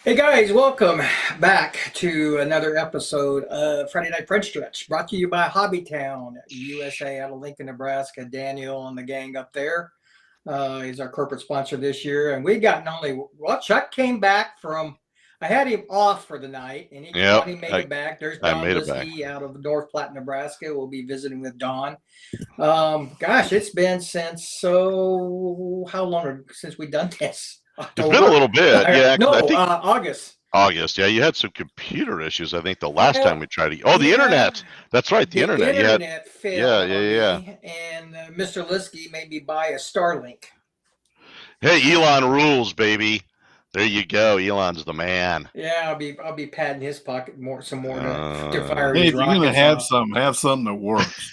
Hey guys, welcome back to another episode of Friday Night Fred Stretch, brought to you by Hobbytown USA out of Lincoln, Nebraska. Daniel and the gang up there is our corporate sponsor this year. And we got not only, well, Chuck came back from, I had him off for the night, and he finally made it back. There's Don Liskey out of North Platte, Nebraska. We'll be visiting with Don. Gosh, it's been since, how long since we've done this? October? It's been a little bit, yeah. No, I think August. August, yeah. You had some computer issues, I think, the last time we tried to. Oh, the internet. That's right, the internet. The internet failed. Yeah. And Mr. Liskey made me buy a Starlink. Hey, Elon rules, baby. There you go. Elon's the man. Yeah, I'll be patting his pocket some more to fire. Hey, if you're gonna have something that works.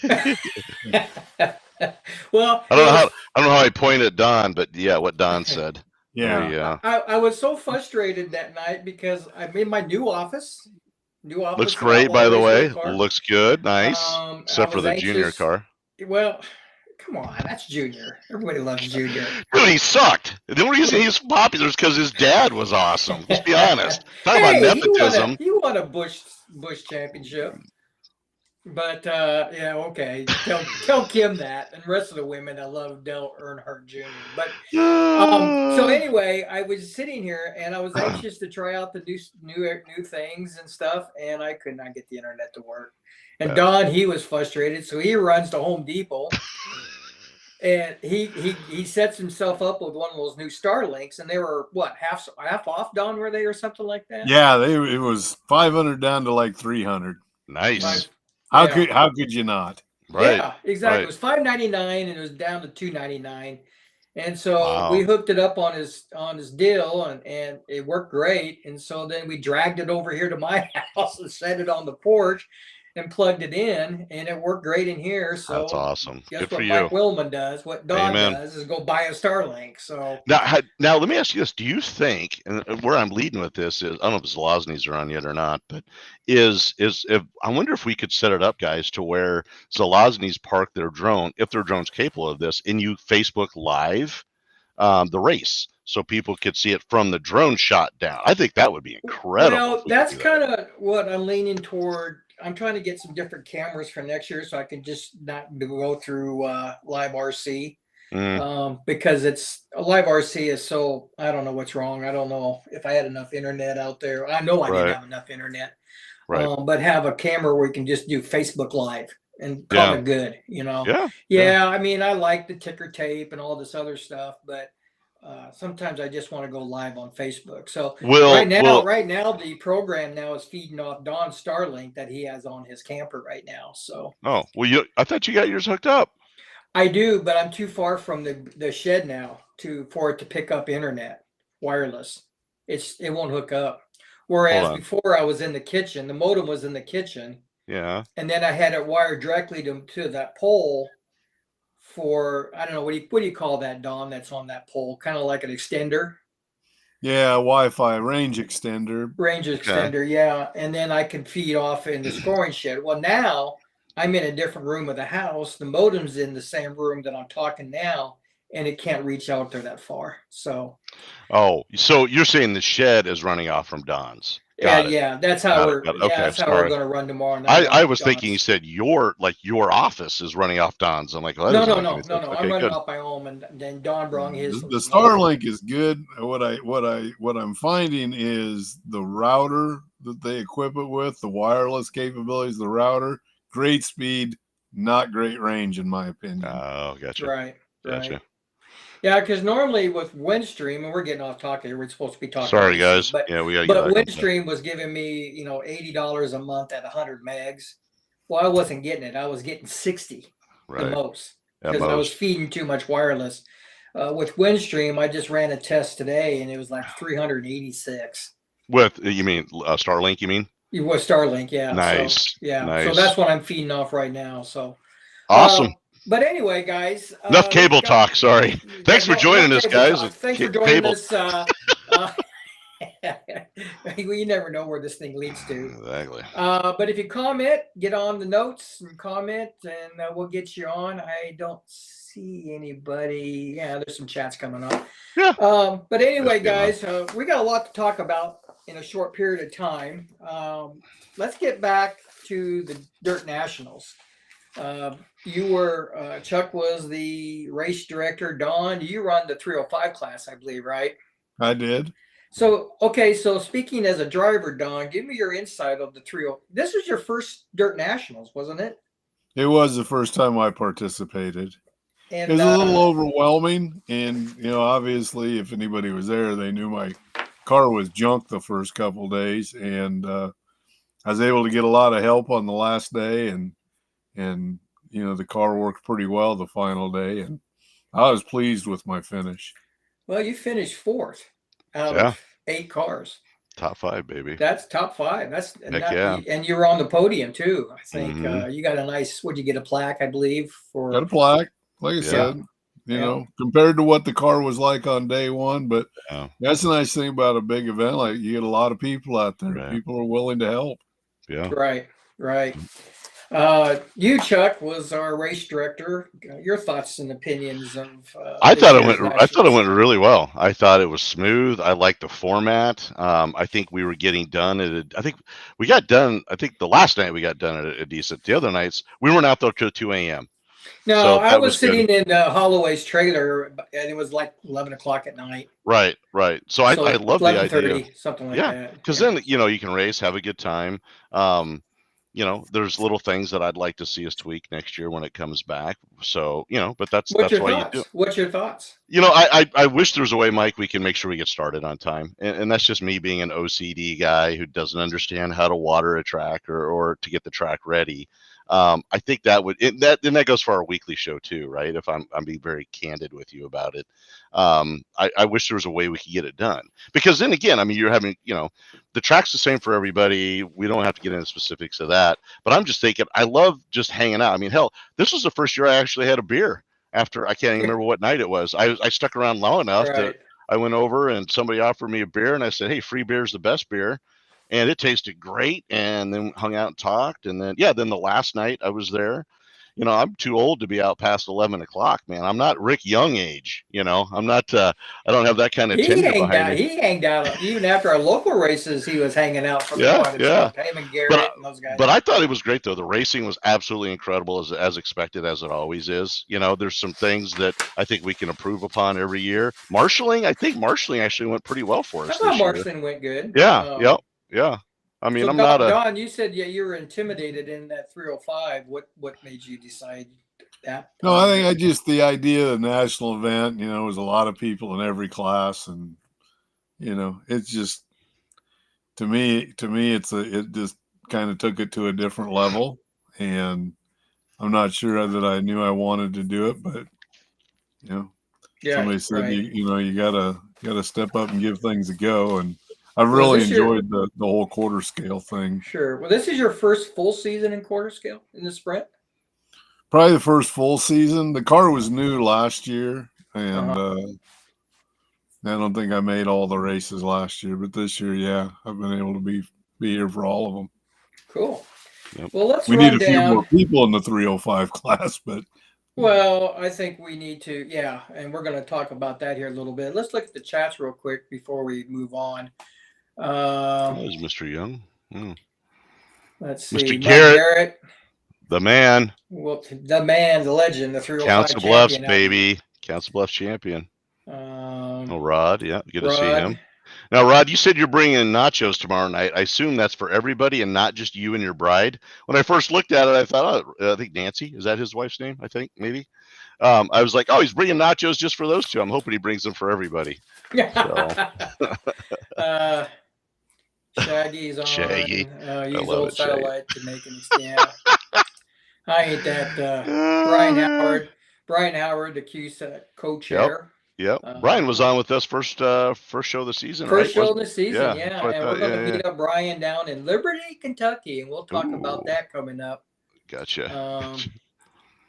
Well, I don't know how I point at Don, but yeah, what Don said. Yeah. I was so frustrated that night because I'm in my new office. Looks great, by the way. Looks good, nice. Except for the Junior car. Well, come on, that's Junior. Everybody loves Junior. Dude, he sucked. The only reason he's popular is because his dad was awesome. Let's be honest. Talk about nepotism. You won a Bush championship. But yeah, okay. Tell Kim that, and the rest of the women I love Dale Earnhardt Jr. But so anyway, I was sitting here and I was anxious to try out the new things and stuff, and I could not get the internet to work. And Don, he was frustrated, so he runs to Home Depot. And he sets himself up with one of those new Starlinks, and they were what half off, Don, were they, or something like that? Yeah, it was 500 down to like 300. Nice. How could you not? Right. Yeah, exactly. Right. It was $5.99 and it was down to $2.99. And so we hooked it up on his deal, and it worked great. And so then we dragged it over here to my house and set it on the porch and plugged it in, and it worked great in here. So that's awesome. Guess Good what for Mike you. Willman does, what Don Amen. does, is go buy a Starlink. So now let me ask you this: do you think, and where I'm leading with this is, I don't know if Zelazny's are on yet or not, but if I wonder if we could set it up, guys, to where Zelazny's park their drone, if their drone's capable of this, and you Facebook Live the race, so people could see it from the drone shot down. I think that would be incredible. Well, that's kind of what I'm leaning toward. I'm trying to get some different cameras for next year, so I can just not go through Live RC, because it's Live RC is so, I don't know what's wrong. I don't know if I had enough internet out there. I know I didn't have enough internet, but have a camera where you can just do Facebook Live and call it good, you know? Yeah. I mean, I like the ticker tape and all this other stuff, but sometimes I just want to go live on Facebook. So right now the program now is feeding off Don's Starlink that he has on his camper right now. So I thought you got yours hooked up. I do, but I'm too far from the shed now for it to pick up internet wireless. It won't hook up. Whereas before I was in the kitchen, the modem was in the kitchen. Yeah. And then I had it wired directly to that pole for, I don't know, what do you call that, Don, that's on that pole? Kind of like an extender. Yeah, Wi-Fi range extender. Yeah. And then I can feed off in the scoring shed. Well, now I'm in a different room of the house. The modem's in the same room that I'm talking now, and it can't reach out there that far. So so you're saying the shed is running off from Don's? Yeah, that's how we're going to run tomorrow night. I was thinking you said your office is running off Don's. I'm like, well, no. I'm running off my home, and then Don brought his. The Starlink is good. What I'm finding is the router that they equip it with, the wireless capabilities of the router, great speed, not great range, in my opinion. Oh, gotcha. Right. Gotcha. Yeah, because normally with Windstream, and we're getting off topic here, we're supposed to be talking. Sorry, guys. But we got. But Windstream was giving me, $80 a month at 100 megs. Well, I wasn't getting it. I was getting 60 the most, because I was feeding too much wireless. With Windstream, I just ran a test today, and it was like 386. You mean Starlink? You mean? It was Starlink, yeah. Nice. So that's what I'm feeding off right now. So awesome. But anyway, guys. Enough cable talk. Sorry. Thanks for joining us, guys. Thanks for joining us. You never know where this thing leads to. Exactly. But if you comment, get on the notes and comment, and we'll get you on. I don't see anybody. Yeah, there's some chats coming up. Yeah. But anyway, guys, we got a lot to talk about in a short period of time. Let's get back to the Dirt Nationals. Chuck was the race director. Don, you run the 305 class, I believe, right? I did. So speaking as a driver, Don, give me your insight of the 30. This was your first Dirt Nationals, wasn't it? It was the first time I participated. And, it was a little overwhelming. And, obviously, if anybody was there, they knew my car was junk the first couple of days. And I was able to get a lot of help on the last day. And the car worked pretty well the final day, and I was pleased with my finish. Well, you finished fourth out of 8 cars. Top 5, baby. That's top 5. And you were on the podium too. I think you got a nice. Would you get a plaque? I believe got a plaque. Like I said, compared to what the car was like on day one, but that's the nice thing about a big event. Like you get a lot of people out there. People are willing to help. Yeah. Right. You, Chuck, was our race director. Your thoughts and opinions of I this thought it year's went. I thought it Nationals? went really well. I thought it was smooth. I liked the format. I think we were getting done at. I think we got done. I think the last night we got done at a decent. The other nights we weren't out there till 2 a.m. No, So I that was was good. sitting in Holloway's trailer, and it was like 11 o'clock at night. Right, right. So I So love the idea. 11:30, something like Yeah, that. because Yeah. then you can race, have a good time. Um, there's little things that I'd like to see us tweak next year when it comes back. So but What's that's your why you do. thoughts? What's your thoughts? I wish there was a way, Mike, we can make sure we get started on time. And that's just me being an OCD guy who doesn't understand how to water a track or to get the track ready. I think that would that goes for our weekly show too, right? If I'm being very candid with you about it. I wish there was a way we could get it done. Because then again, I mean you're having, the track's the same for everybody. We don't have to get into specifics of that. But I'm just thinking I love just hanging out. I mean, hell, this was the first year I actually had a beer after I can't even remember what night it was. I stuck around long enough that Right. I went over and somebody offered me a beer and I said, "Hey, free beer is the best beer." And it tasted great. And then hung out and talked. And then the last night I was there, I'm too old to be out past 11 o'clock, man. I'm not Rick Young age, I'm not, I don't have that kind of He tenure hanged behind out. me. He hanged out even after our local races. He was hanging out for Yeah, quite a yeah. chunk. Him and But Garrett and those guys. but I thought it was great though. The racing was absolutely incredible as expected, as it always is. There's some things that I think we can improve upon every year. I think marshaling actually went pretty well for I us thought this year. Marston went good. Yeah, yep, yeah. I mean, So I'm not a Don, you said you were intimidated in that 305. What made you decide that? No, I think I just the idea of the national event, was a lot of people in every class, and it's just to me, it just kind of took it to a different level, and I'm not sure that I knew I wanted to do it, but Yeah, somebody said right. you gotta step up and give things a go, and I've Was really this your enjoyed the whole quarter scale thing. sure? Well, this is your first full season in quarter scale in the sprint. Probably the first full season. The car was new last year, and I don't think I made all the races last year, but this year, yeah, I've been able to be here for all of them. Cool. Yep. Well, let's We need run a few more down. people in the 305 class, but Well, I think we need to, yeah, and we're going to talk about that here a little bit. Let's look at the chats real quick before we move on. That was Mr. Young. Let's see, Mr. Mike Garrett, Garrett. the man. Well, the man, the legend, the 305 Council Bluffs, champion. baby. Council Bluffs champion. Oh, Rod. Yeah, good to see Rod. him. Now, Rod, you said you're bringing nachos tomorrow night. I assume that's for everybody and not just you and your bride. When I first looked at it, I thought, I think Nancy, is that his wife's name? I think maybe. I was like, oh, he's bringing nachos just for those two. I'm hoping he brings them for everybody. So. Shaggy's on. Shaggy. Use love old it, Shaggy. satellite to make an yeah. I ain't that Brian Howard. Brian Howard, the CUSA co-chair. Yep. Brian was on with us first show of the season, First right? show of the season, Yeah. yeah. And we're going to meet up Brian down in Liberty, Kentucky, and we'll talk about that coming up. Gotcha.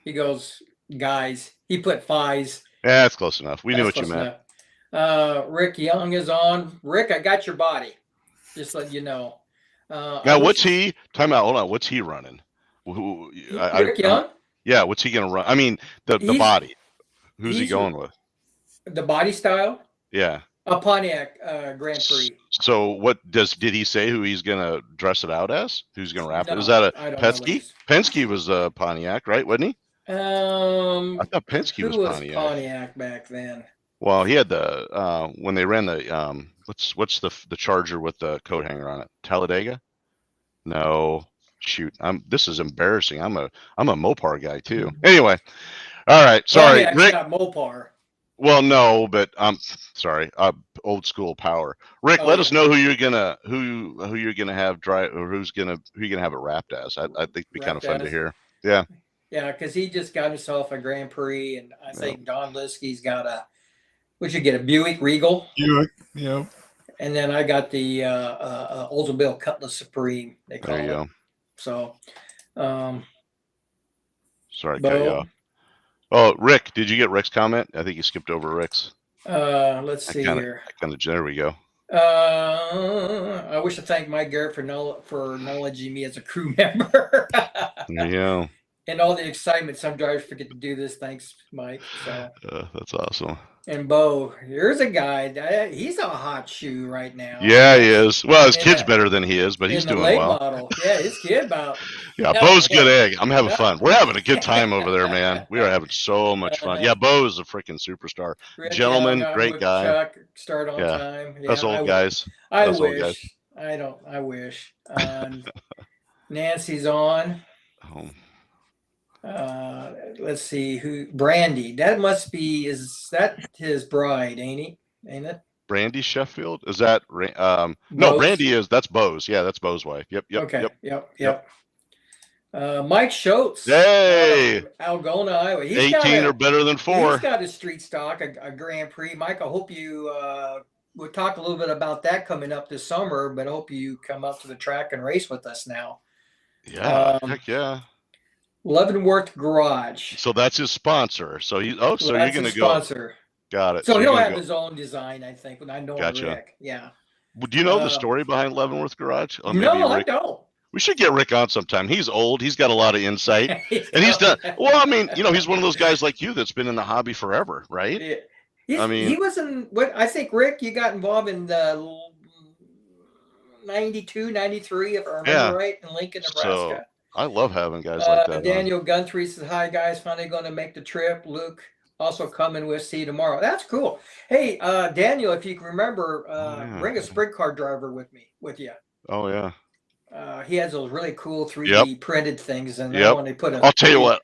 He goes, guys. He put fives. Yeah, that's close enough. We knew what you meant. Rick Young is on. Rick, I got your body. Just let you know. Now, what's he? Time out. Hold on. What's he running? Rick Young? Yeah. What's he going to run? I mean, the body. Who's he going with? The body style? Yeah. A Pontiac Grand Prix. So what did he say who he's going to dress it out as? Who's going to wrap it? Was that a Penske? Penske was a Pontiac, right? Wasn't he? I thought Penske was Pontiac. Pontiac back then. Well, he had the when they ran the what's the Charger with the coat hanger on it? Talladega? No. Shoot. This is embarrassing. I'm a Mopar guy too. Anyway. All right. Sorry. Pontiac's Rick. not Mopar. Well, no, but I'm sorry. Old school power. Rick, let us know who you're gonna have drive, or who you're gonna have it wrapped as. I think it'd be kind of fun to hear. Yeah. Yeah, because he just got himself a Grand Prix, and I think Don Liskey's got what'd you get, a Buick Regal? Buick, yeah. And then I got the Oldsmobile Cutlass Supreme. They call it. There you go. So, sorry, cut you off. Oh, Rick, did you get Rick's comment? I think you skipped over Rick's. Let's see here. There we go. I wish to thank Mike Garrett for acknowledging me as a crew member. Yeah, And all the excitement. Some drivers forget to do this. Thanks, Mike. So, that's awesome. and Bo, here's a guy. He's a hot shoe right now. Yeah, he is. Well, his in kid's the- better than he is, but he's in the doing late well. model. Yeah, his kid about. Yeah, No, Bo's a good yeah. egg. I'm having fun. We're having a good time over there, man. We are having so much fun. Yeah, Bo is a freaking superstar. Rick Gentleman, Young, great with guy. Chuck, start on Yeah. time. Yeah, Us old guys. I Us old guys. wish. I don't. I wish. Nancy's on. Oh. Let's see who. Brandy. That must be. Is that his bride? Ain't it? Brandy Sheffield? Is that no, Bo's? Brandy is that's Bo's. Yeah, that's Bo's wife. Yep. Okay. Yep. Mike Schultz. Hey, Algona, Iowa. 18 or better than 4. He's got a street stock, a Grand Prix. Mike, I hope you we'll talk a little bit about that coming up this summer, but I hope you come up to the track and race with us now. Yeah, heck yeah. Leavenworth Garage. So that's his sponsor. So you're that's gonna his go. Sponsor. Got it. So he'll have his own design, I think. When I know Gotcha. Rick. Yeah. Do you know the story behind Leavenworth Garage? Oh, No, Rick, I don't. We should get Rick on sometime. He's old. He's got a lot of insight, and he's done. Well, I mean, he's one of those guys like you that's been in the hobby forever, right? Yeah. He was in what I think. Rick, you got involved in the 92, 93, if I remember right, in Lincoln, Nebraska. So I love having guys like that. Daniel Gunthree says, "Hi guys, finally going to make the trip." Luke also coming with. See you tomorrow. That's cool. Hey, Daniel, if you can remember, bring a sprint car driver with you. Oh yeah. He has those really cool 3D printed things, and when they put I'll tell you what.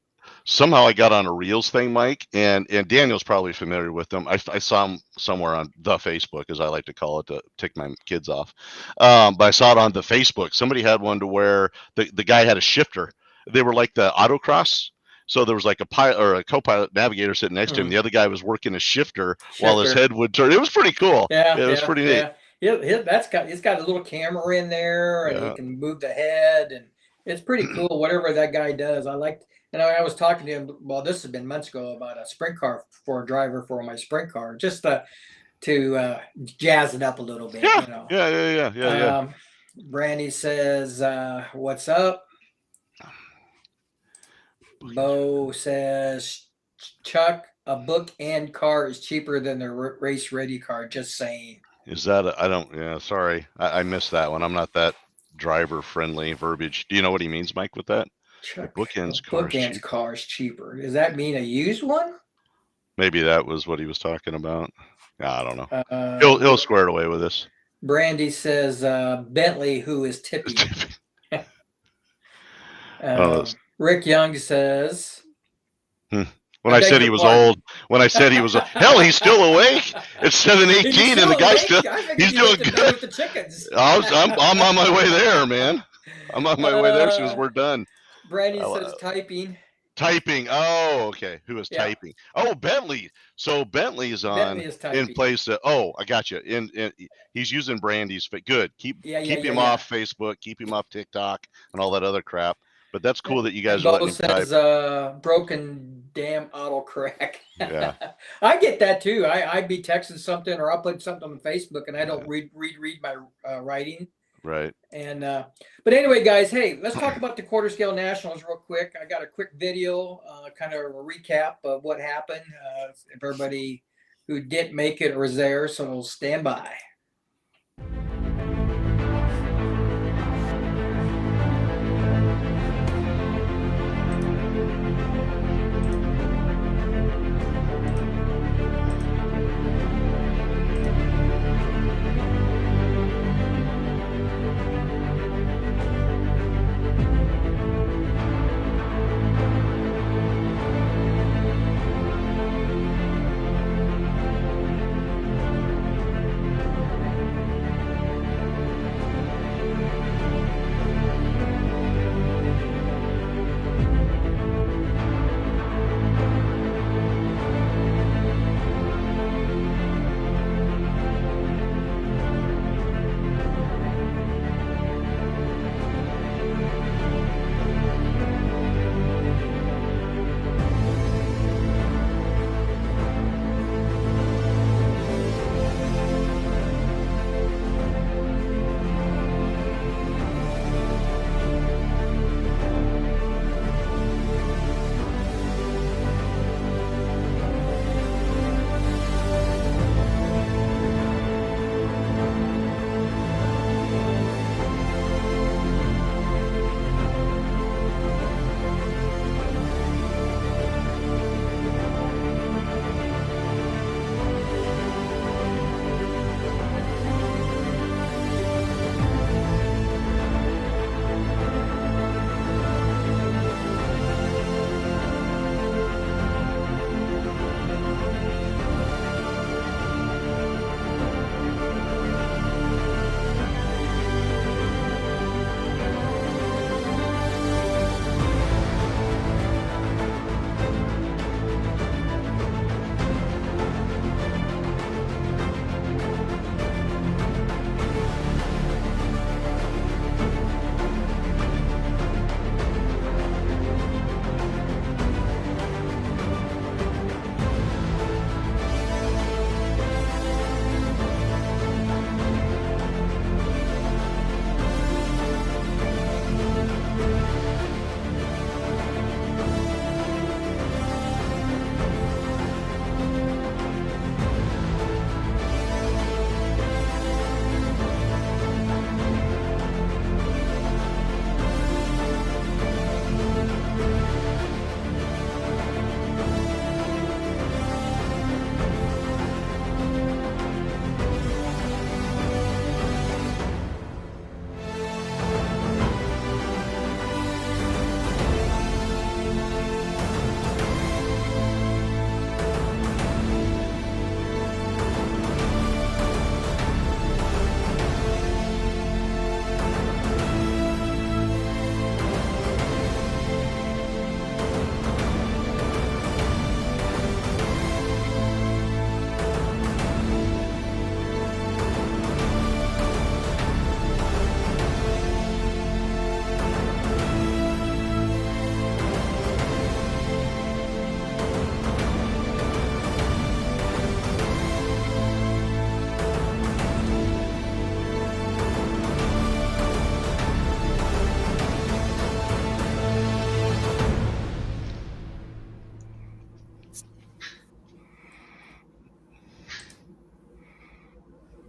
Somehow I got on a Reels thing, Mike, and Daniel's probably familiar with them. I saw him somewhere on the Facebook, as I like to call it, to tick my kids off. But I saw it on the Facebook. Somebody had one to where the guy had a shifter. They were like the autocross. So there was like a pilot or a co-pilot navigator sitting next to him. The other guy was working a shifter while his head would turn. It was pretty cool. Yeah, it was pretty neat. Yeah, it's got a little camera in there, and you can move the head, and it's pretty cool. Whatever that guy does, I liked. And I was talking to him. Well, this has been months ago about a sprint car for a driver for my sprint car, just to jazz it up a little bit. Yeah. Brandy says, "What's up?" Bo says, "Chuck, a book and car is cheaper than the race ready car." Just saying. Is that I don't? Yeah, sorry, I missed that one. I'm not that driver friendly verbiage. Do you know what he means, Mike, with that? Chuck, bookends car is cheaper. Does that mean a used one? Maybe that was what he was talking about. I don't know. He'll square it away with this. Brandy says Bentley, who is tipping. Rick Young says. When I said he was old, hell, he's still awake. It's 7:18, and the guy's he's doing good. With the chickens. I'm on my way there, man. I'm on my way there as soon as we're done. Brandy says typing. Typing. Oh, okay. Who is typing? Oh, Bentley. So Bentley's on in place. I got you. He's using Brandy's. Good. Keep him off Facebook. Keep him off TikTok and all that other crap. But that's cool that you guys are letting him type. Says broken damn autocorrect. Yeah. I get that too. I'd be texting something or I'll put something on Facebook and I don't read my writing. Right. And but anyway, guys, hey, let's talk about the quarter scale nationals real quick. I got a quick video, kind of a recap of what happened. If everybody who didn't make it was there, so stand by.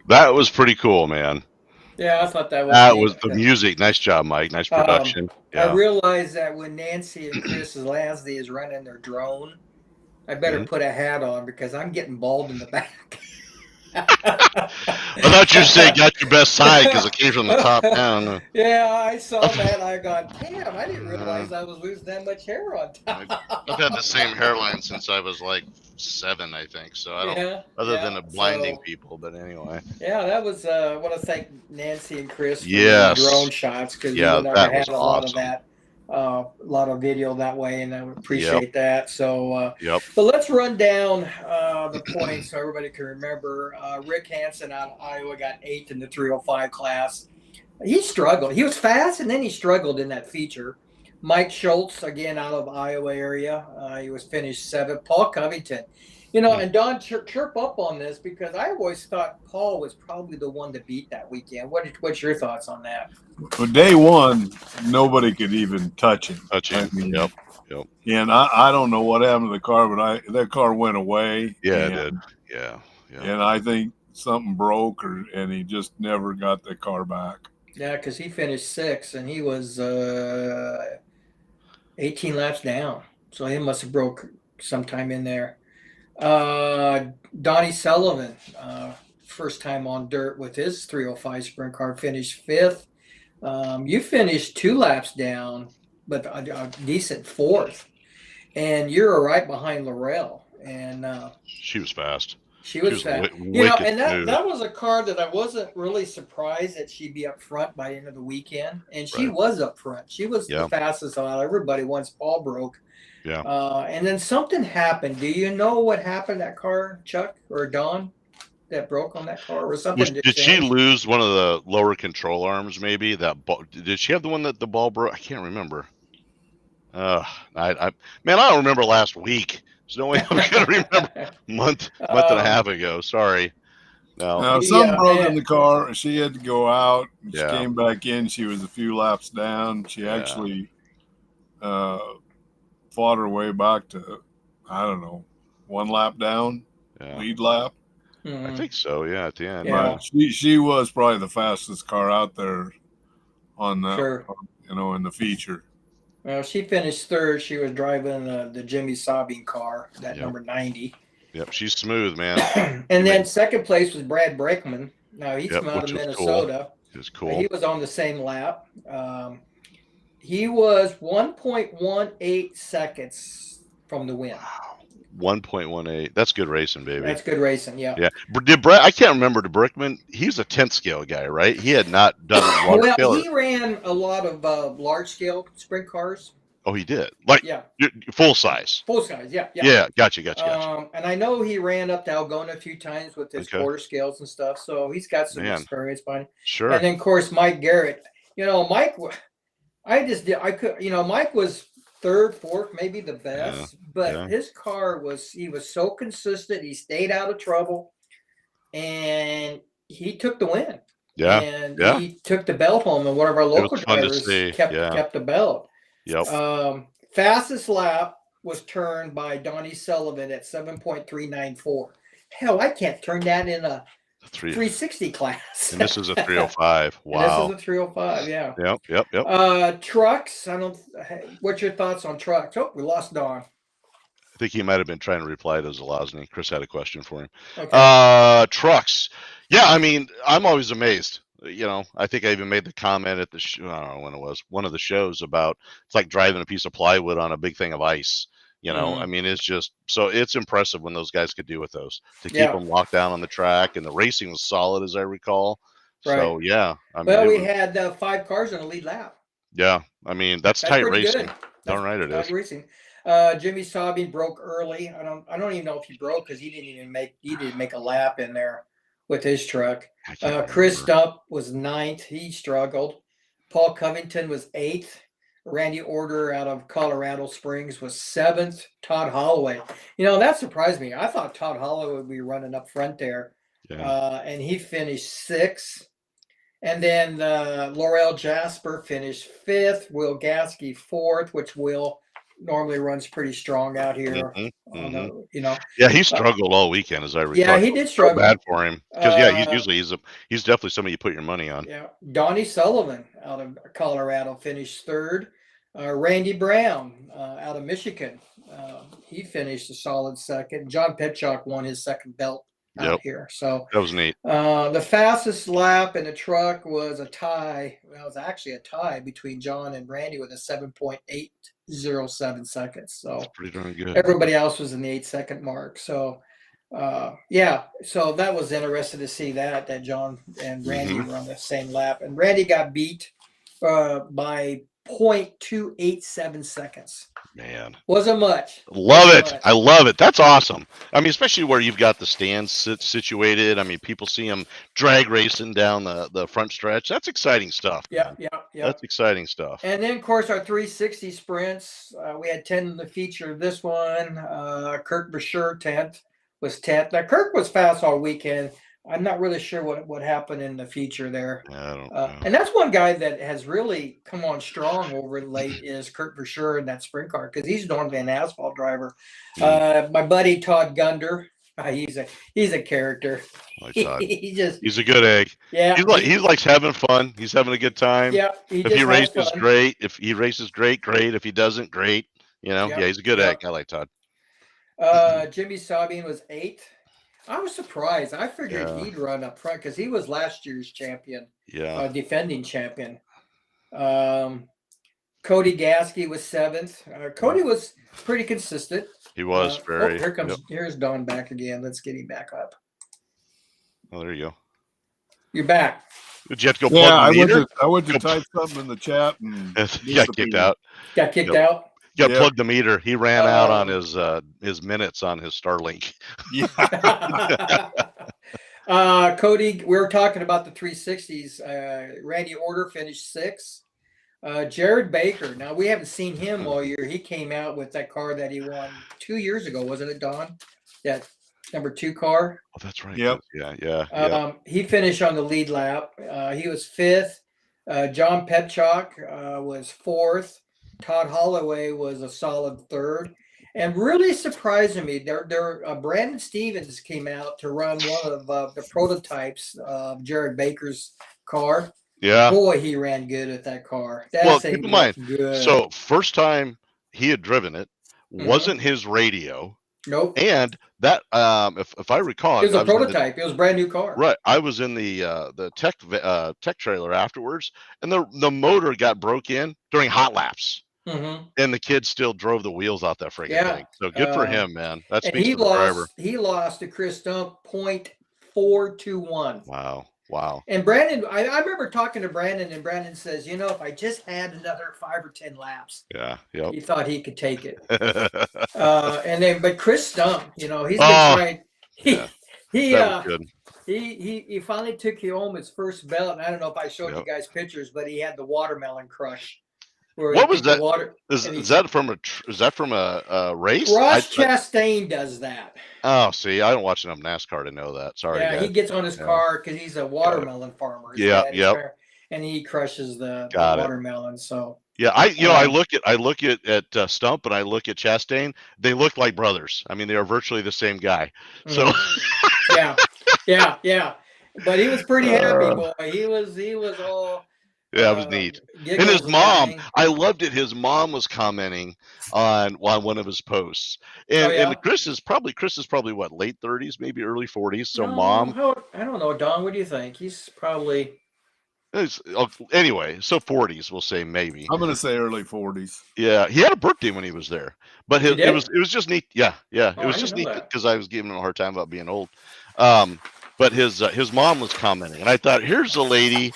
That was pretty cool, man. Yeah, I thought that was That neat. was the music. Nice job, Mike. Nice production. I Yeah. realized that when Nancy and Chris Lasney is running their drone, I better put a hat on because I'm getting bald in the back. I thought you said got your best side because it came from the top down. Yeah, I saw that. I got, damn, I didn't realize I was losing that much hair on top. I've had the same hairline since I was like 7, I think. So I don't, Yeah, other than yeah. blinding So, people. But anyway. yeah, that was. I want to thank Nancy and Chris for the Yes. drone shots because we Yeah, would never that was had a lot of awesome. that, a lot of video that way, and I would Yep. appreciate that. So, Yep. but let's run down the points so everybody can remember. Rick Hansen out of Iowa got 8th in the 305 class. He struggled. He was fast, and then he struggled in that feature. Mike Schultz, again out of Iowa area, he was finished 7th. Paul Covington, and Don, chirp up on this because I always thought Paul was probably the one to beat that weekend. What's your thoughts on that? Well, day one, nobody could even touch him. I mean, yep. And I don't know what happened to the car, but that car went away. Yeah, it did. Yeah. And I think something broke, and he just never got the car back. Yeah, because he finished 6th, and he was 18 laps down. So he must have broke sometime in there. Donnie Sullivan, first time on dirt with his 305 sprint car, finished 5th. You finished 2 laps down, but a decent 4th. And you're right behind Laurel. And she was fast. She was fast. And that was a car that I wasn't really surprised that she'd be up front by the end of the weekend. And she was up front. She was the fastest out of everybody once Paul broke. Yeah. And then something happened. Do you know what happened to that car, Chuck or Don, that broke on that car or something? Did she lose one of the lower control arms? Maybe did she have the one that the ball broke? I can't remember. I don't remember last week. There's no way I'm gonna remember month and a half ago. Sorry. No, something broke in the car. She had to go out. She came back in. She was a few laps down. She actually fought her way back to, I don't know, 1 lap down, lead lap. I think so. Yeah, at the end. But she was probably the fastest car out there on that, in the feature. Well, she finished 3rd. She was driving the Jimmy Sabine car, that number 90. Yep, she's smooth, man. And then 2nd place was Brad Brakeman. Now he's from out of Minnesota. It's cool. He was on the same lap. He was 1.18 seconds from the win. Wow. 1.18. That's good racing, baby. That's good racing, yeah. Yeah. I can't remember. Did Brickman, he was a 10th scale guy, right? He had not done large scale. He ran a lot of large scale sprint cars. Oh, he did? Full size. Full size, yeah. Yeah, gotcha. And I know he ran up to Algona a few times with his quarter scales and stuff, so he's got some experience behind him. Sure. And then, of course, Mike Garrett. Mike, Mike was 3rd, 4th, maybe the best, but his car he was so consistent. He stayed out of trouble, and he took the win. Yeah. And he took the belt home, and one of our local drivers kept the belt. Yep. Fastest lap was turned by Donnie Sullivan at 7.394. Hell, I can't turn that in a 360 class. And this is a 305. Wow. And this is a 305, yeah. Yep. Trucks. What's your thoughts on trucks? Oh, we lost Don. I think he might have been trying to reply to Zelazny. Chris had a question for him. Okay. Trucks. Yeah, I mean, I'm always amazed. I think I even made the comment at the show, I don't know when it was, one of the shows about it's like driving a piece of plywood on a big thing of ice. I mean, it's just it's impressive when those guys could do with those to keep them locked down on the track, and the racing was solid as I recall. Right. So we had 5 cars on the lead lap. Yeah, I mean that's tight racing. Darn right it is. Racing. Jimmy Sabine broke early. I don't even know if he broke because he didn't make a lap in there with his truck. Chris Stump was 9th. He struggled. Paul Covington was 8th. Randy Order out of Colorado Springs was 7th. Todd Holloway. That surprised me. I thought Todd Holloway would be running up front there. Yeah. And he finished 6th. And then Laurel Jasper finished 5th. Will Gasky 4th, which Will normally runs pretty strong out here. On Mhm. the, you know, Yeah, he struggled all weekend, as I yeah, recall. he did So bad struggle. for him because yeah, Uh, he's definitely somebody you put your money on. yeah, Donnie Sullivan out of Colorado finished third. Randy Brown out of Michigan, he finished a solid second. John Petchock won his second belt out Yep, here. So that was neat. the fastest lap in the truck was a tie. Well, it was actually a tie between John and Randy with a 7.807 seconds. That's So pretty darn good. everybody else was in the 8 second mark. So yeah, so that was interesting to see that John and Randy Mhm. were on the same lap, and Randy got beat by 0.287 seconds. Man. Wasn't much. Love Wasn't it. much. I love it. That's awesome. I mean, especially where you've got the stands situated. I mean, people see them drag racing down the front stretch. That's exciting stuff, Yeah, man. yeah, yeah. That's exciting stuff. And then, of course, our 360 sprints. We had 10 in the feature of this one. Kirk Brasher 10th was 10th. Now, Kirk was fast all weekend. I'm not really sure what happened in the feature there. Yeah, I don't know. And that's one guy that has really come on strong over late is Kurt Brasher in that sprint car because he's normally an asphalt driver. My buddy Todd Gunder, he's a character. Like Todd. He's He's a good egg. yeah, He likes having fun. He's having a good time. yeah, he If he just has races, fun. great. If he races, great, great. If he doesn't, great. You know, Yep, yeah, he's a good yep. egg. I like Todd. Jimmy Sabine was 8th. I was surprised. I figured Yeah. he'd run up front because he was last year's champion, Yeah. defending champion. Cody Gasky was 7th. Cody was pretty consistent. He was very. Here's Don back again. Let's get him back up. Oh, there you go. You're back. Did you have to go Yeah, plug the meter? I went to type something in the chat and He got kicked out. Got kicked out. You got to Yep. plug the meter. He ran out on his minutes on his Starlink. Yeah. Cody, we were talking about the 360s. Randy Order finished 6th. Jared Baker. Now we haven't seen him all year. He came out with that car that he won 2 years ago, wasn't it, Don? That number 2 car. Oh, that's right. Yep. Yeah. He finished on the lead lap. He was 5th. John Petchock was 4th. Todd Holloway was a solid 3rd. And really surprising me, Brandon Stevens came out to run one of the prototypes of Jared Baker's car. Yeah. Boy, he ran good at that car. Well, keep in mind, good. so first time he had driven it wasn't his radio. Nope. And that, if I recall, it was a prototype. It was a brand new car. Right. I was in the tech trailer afterwards, and the motor got broke in during hot laps. Mm-hmm. And the kid still drove the wheels out that friggin' thing. So good for him, man. That speaks to the driver. He lost to Chris Stump 0.421. Wow. And Brandon, I remember talking to Brandon, and Brandon says, if I just had another 5 or 10 laps, he thought he could take it. But Chris Stump, he's been trying. He finally took home his first belt, and I don't know if I showed you guys pictures, but he had the watermelon crush. What was that? Is that from a race? Ross Chastain does that. Oh, see, I don't watch enough NASCAR to know that. Sorry. Yeah, he gets on his car because he's a watermelon farmer. Yeah. And he crushes the watermelon. So yeah, I look at Stump and I look at Chastain. They look like brothers. I mean, they are virtually the same guy. So yeah. But he was pretty happy, boy. He was all. Yeah, it was neat. And his mom, I loved it. His mom was commenting on one of his posts. And Chris is probably what, late 30s, maybe early 40s. So mom, I don't know, Don. What do you think? He's probably anyway, so 40s, we'll say maybe. I'm gonna say early 40s. Yeah, he had a birthday when he was there, but it was just neat. Yeah, it was just neat because I was giving him a hard time about being old. But his mom was commenting, and I thought, here's a lady,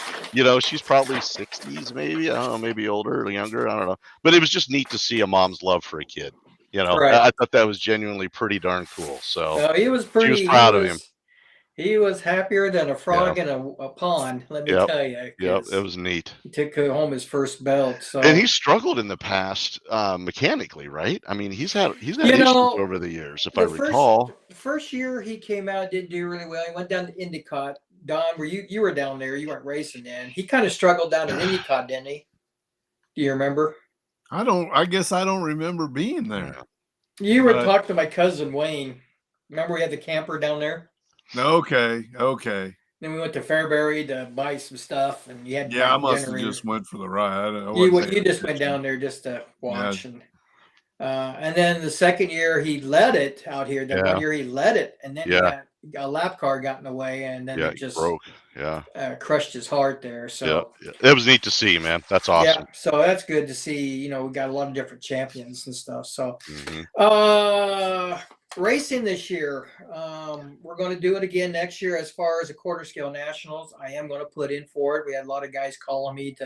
she's probably 60s, maybe, I don't know, maybe older or younger, I don't know. But it was just neat to see a mom's love for a kid. Right. I thought that was genuinely pretty darn cool. So he was pretty. She was proud of him. He was happier than a frog in a pond. Let me tell you. Yep, it was neat. He took home his first belt. So, and he struggled in the past mechanically, right? I mean, he's had issues over the years, if I recall. The first year he came out, didn't do really well. He went down to Endicott. Don, you were down there? You weren't racing then. He kind of struggled down in Endicott, didn't he? Do you remember? I guess I don't remember being there. You were But talking to my cousin Wayne. Remember we had the camper down there? okay. Then we went to Fairbury to buy some stuff, and you had to Yeah, I buy must have dinner. just went for the ride. I You wasn't paying just went attention. down there just to watch, Yeah. and then the second year he led it out here. That one year he led it, and then he got a lap car got in the way, and then it just broke. Yeah. Crushed his heart there. So It was neat to see, man. That's awesome. yeah, so that's good to see. You know, we got a lot of different champions and stuff. So, racing this year, we're going to do it again next year. As far as the quarter scale nationals, I am going to put in for it. We had a lot of guys calling me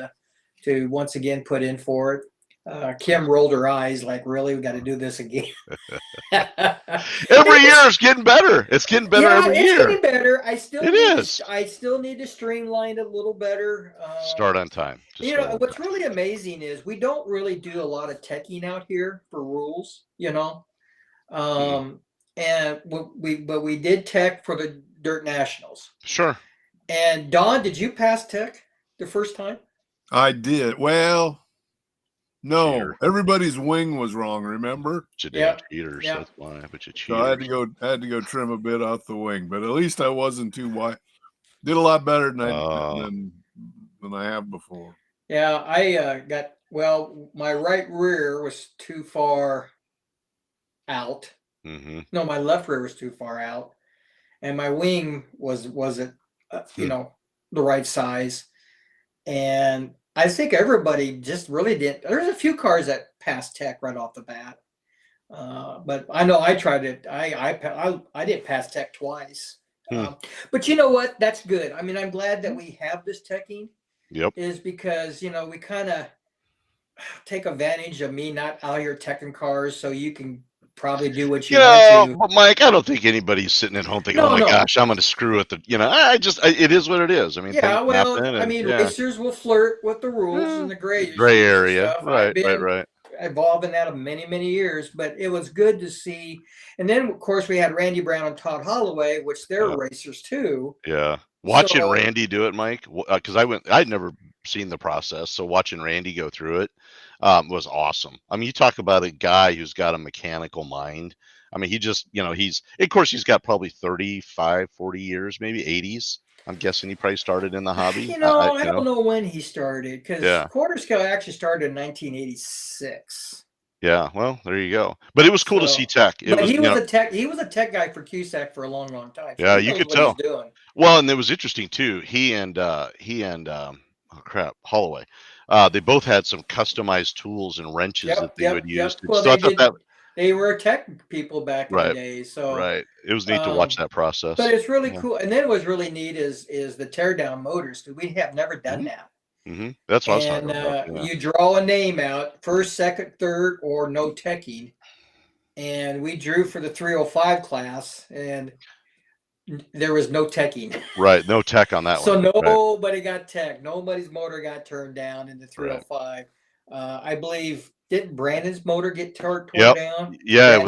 to once again put in for it. Kim rolled her eyes like, really, we got to do this again. Every year it's getting better. It's getting better every year. It's getting better. I still need to streamline it a little better. Start on time. You know, what's really amazing is we don't really do a lot of teching out here for rules, you know. And we did tech for the Dirt Nationals. Sure. And Don, did you pass tech the first time? I did. Well, no, everybody's wing was wrong. Remember? Cheaters. That's why. But you cheaters. So I had to go trim a bit off the wing, but at least I wasn't too wide. Did a lot better than I have before. Yeah, I my right rear was too far out. No, my left rear was too far out, and my wing wasn't you know, the right size. And I think everybody just really didn't. There's a few cars that passed tech right off the bat, but I know I tried it. I didn't pass tech twice. But you know what? That's good. I mean, I'm glad that we have this teching. Yep. Is because, you know, we kind of take advantage of me not out here teching cars, so you can probably do what you want to. But Mike, I don't think anybody's sitting at home thinking, "Oh my gosh, I'm going to screw with the." You know, it is what it is. I mean, racers will flirt with the rules and the gray area. Stuff. Right. Evolving that of many years, but it was good to see. And then, of course, we had Randy Brown and Todd Holloway, which they're racers too. Yeah. Watching Randy do it, Mike, because I'd never seen the process. So watching Randy go through it was awesome. I mean, you talk about a guy who's got a mechanical mind. I mean, he just, you know, he's got probably 35, 40 years, maybe 80s. I'm guessing he probably started in the hobby. You know, I don't know when he started, because quarter scale actually started in 1986. Yeah, well, there you go. But it was cool to see tech. He was a tech guy for Cusack for a long time. So you could tell. Well, and it was interesting too. He and Holloway. They both had some customized tools and wrenches that they would use. Well, they were tech people back in the day. So it was neat to watch that process. But it's really cool. And then what's really neat is the teardown motors, because we have never done that. That's what I was talking about. You draw a name out, first, second, third, or no teching. And we drew for the 305 class, and there was no teching. Right, no tech on that one. So nobody got tech. Nobody's motor got turned down in the 305. I believe, didn't Brandon's motor get torn down? Yeah,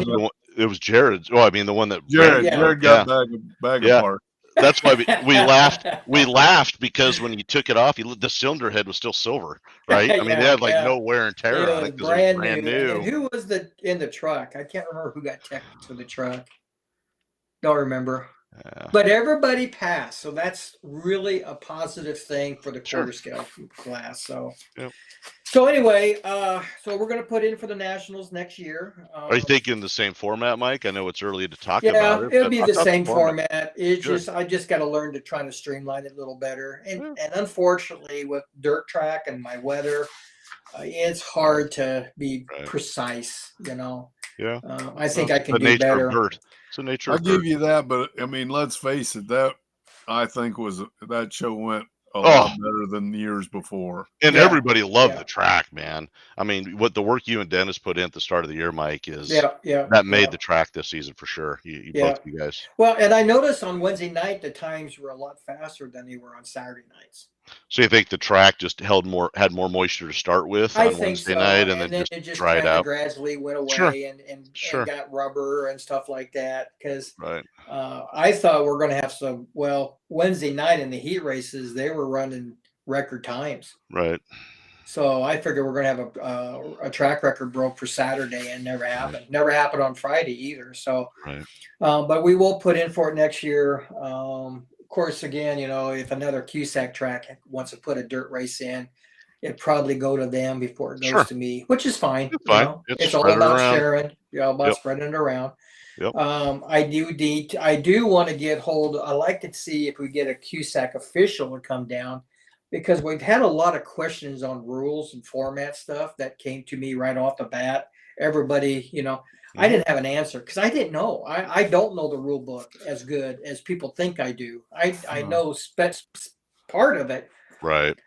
it was Jared's. Well, I mean, the one that Jared got back apart. That's why we laughed. We laughed because when he took it off, the cylinder head was still silver, right? I mean, it had no wear and tear on it because it was brand new. And who was in the truck? I can't remember who got tech to the truck. Don't remember. But everybody passed, so that's really a positive thing for the quarter scale class. So, so anyway, so we're going to put in for the nationals next year. Are you thinking the same format, Mike? I know it's early to talk about it. Yeah, it'll be the same format. It's I just got to learn to try to streamline it a little better. And unfortunately, with dirt track and my weather, it's hard to be precise. You know. Yeah. I think I can do better. I'll give you that, but I mean, let's face it. That I think that show went a lot better than the years before. And everybody loved the track, man. I mean, what the work you and Dennis put in at the start of the year, Mike, is that made the track this season for sure. Both you guys. Well, and I noticed on Wednesday night the times were a lot faster than they were on Saturday nights. So you think the track just had more moisture to start with on Wednesday night, and then it just dried out? Gradually went away and got rubber and stuff like that. Because I thought we're going to have some. Well, Wednesday night in the heat races, they were running record times. Right. So I figure we're going to have a track record broke for Saturday, and never happened. Never happened on Friday either. So, Right. but we will put in for it next year. Of course, again, if another QSAC track wants to put a dirt race in, it'd probably go to them before it goes Sure. to me, which is fine. It's fine. It's It's all spread it about around. sharing. About Yep. spreading it around. Yep. I do want to get hold. I like to see if we get a QSAC official to come down, because we've had a lot of questions on rules and format stuff that came to me right off the bat. Everybody, I didn't have an answer because I didn't know. I don't know the rule book as good as people think I do. I know part of it. Right.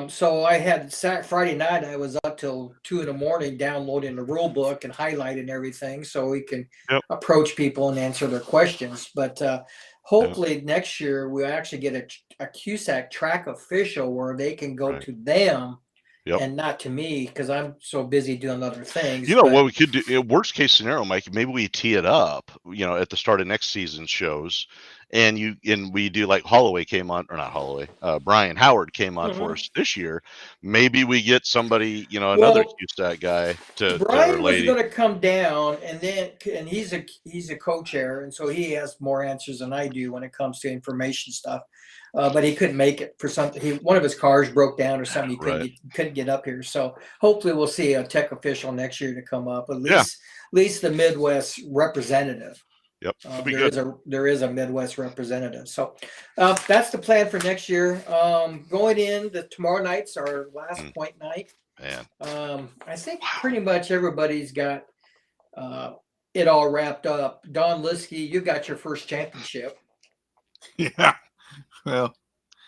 So I had Friday night. I was up till 2 a.m. downloading the rule book and highlighting everything so we can approach people and answer their questions. But hopefully next year we'll actually get a QSAC track official where they can go to them and not to me, because I'm so busy doing other things. What we could do, worst case scenario, Mike, maybe we tee it up, at the start of next season's shows, and we do like Holloway came on, or not Holloway, Brian Howard came on for us this year. Maybe we get somebody, another QSAC guy Brian was going to come down, and he's a co-chair, and so he has more answers than I do when it comes to information stuff. But he couldn't make it for something. One of his cars broke down or something. He couldn't get up here. So hopefully we'll see a tech official next year to come up. At least the Midwest representative. Yep. There is a Midwest representative. So that's the plan for next year. Going in, tomorrow night's our last point night. Man. I think pretty much everybody's got it all wrapped up. Don Liskey, you got your first championship. Yeah. Well,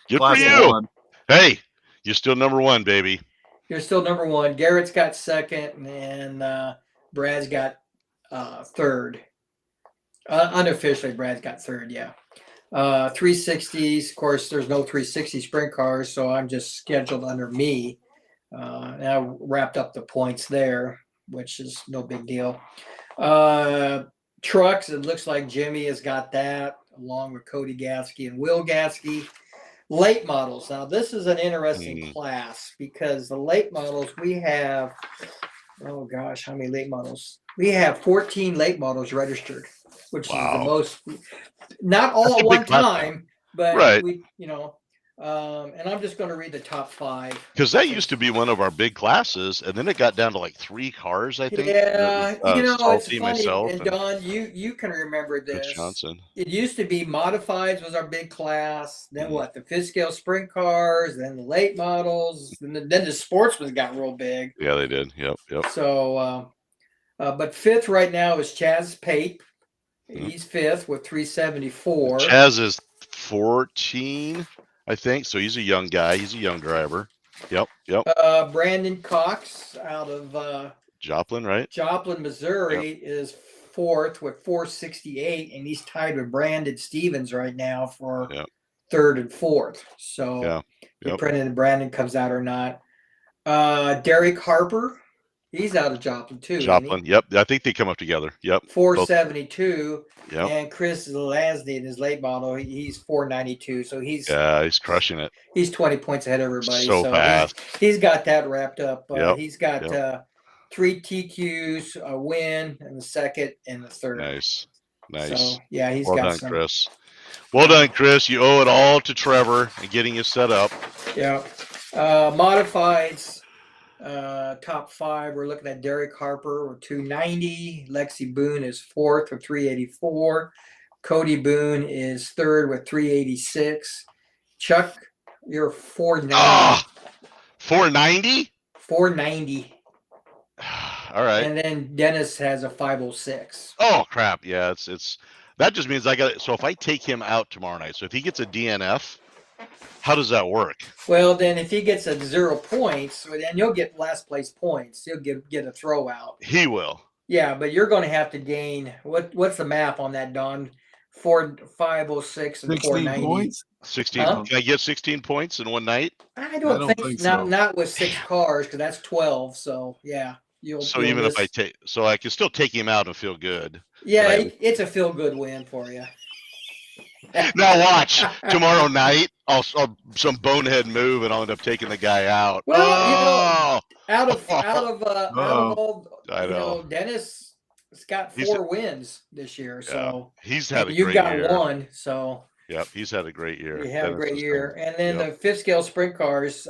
good for you. One. Hey, you're still number one, baby. You're still number one. Garrett's got second, and Brad's got third. Unofficially, Brad's got third. Yeah. 360s. Of course, there's no 360 sprint cars, so I'm just scheduled under me. And I wrapped up the points there, which is no big deal. Trucks, it looks like Jimmy has got that, along with Cody Gaskey and Will Gaskey. Late models. Now, this is an interesting class, because the late models we have, oh gosh, how many late models? We have 14 late models registered, which is the most, not all at one time, but we, and I'm just going to read the top 5. Because that used to be one of our big classes, and then it got down to like 3 cars, I think. Yeah, it's funny. Myself, and Don, you can remember this. Rich Johnson. It used to be modifieds was our big class. Then the fifth scale sprint cars, then the late models, then the sportsmen got real big. Yeah, they did. Yep. So, but fifth right now is Chaz Pape. He's fifth with 374. Chaz is 14. I think so. He's a young guy. He's a young driver. Yep. Brandon Cox out of Joplin, right? Joplin, Missouri is fourth with 468, and he's tied with Brandon Stevens right now for third and fourth. So if Brandon comes out or not. Derek Harper, he's out of Joplin too. Joplin, yep. I think they come up together. Yep. 472. Yep. And Chris Lasney in his late model, he's 492. So he's crushing it. He's 20 points ahead of everybody. So fast. He's got that wrapped up. He's got 3 TQs, a win, and the second and the third. Nice. So he's well got done, some. Chris. Well done, Chris. You owe it all to Trevor and getting you set up. Yeah. Modifieds. Top 5, we're looking at Derek Harper with 290. Lexi Boone is fourth with 384. Cody Boone is third with 386. Chuck, you're 490. 490? 490. All right. And then Dennis has a 506. Oh crap! Yeah, it's that just means I got it. So if I take him out tomorrow night, so if he gets a DNF. How does that work? Well, then if he gets a 0 points, then you'll get last place points. You'll get a throw out. He will. Yeah, but you're going to have to gain what's the math on that, Don? 506 and 490. Points? 16. Can I get 16 points in one night? I don't think so. Not with 6 cars, because that's 12. So yeah, if I take, so I can still take him out and feel good. Yeah, it's a feel good win for you. Now watch tomorrow night. some bonehead move, and I'll end up taking the guy out. Well, Oh, out of Uh-oh. all, I know. Dennis has got He's 4 wins this year. yeah, So, he's and had a you've great got year. 1. So Yep, he's had a great year. you had a Dennis great has year. done. And then Yep. the 5th scale sprint cars,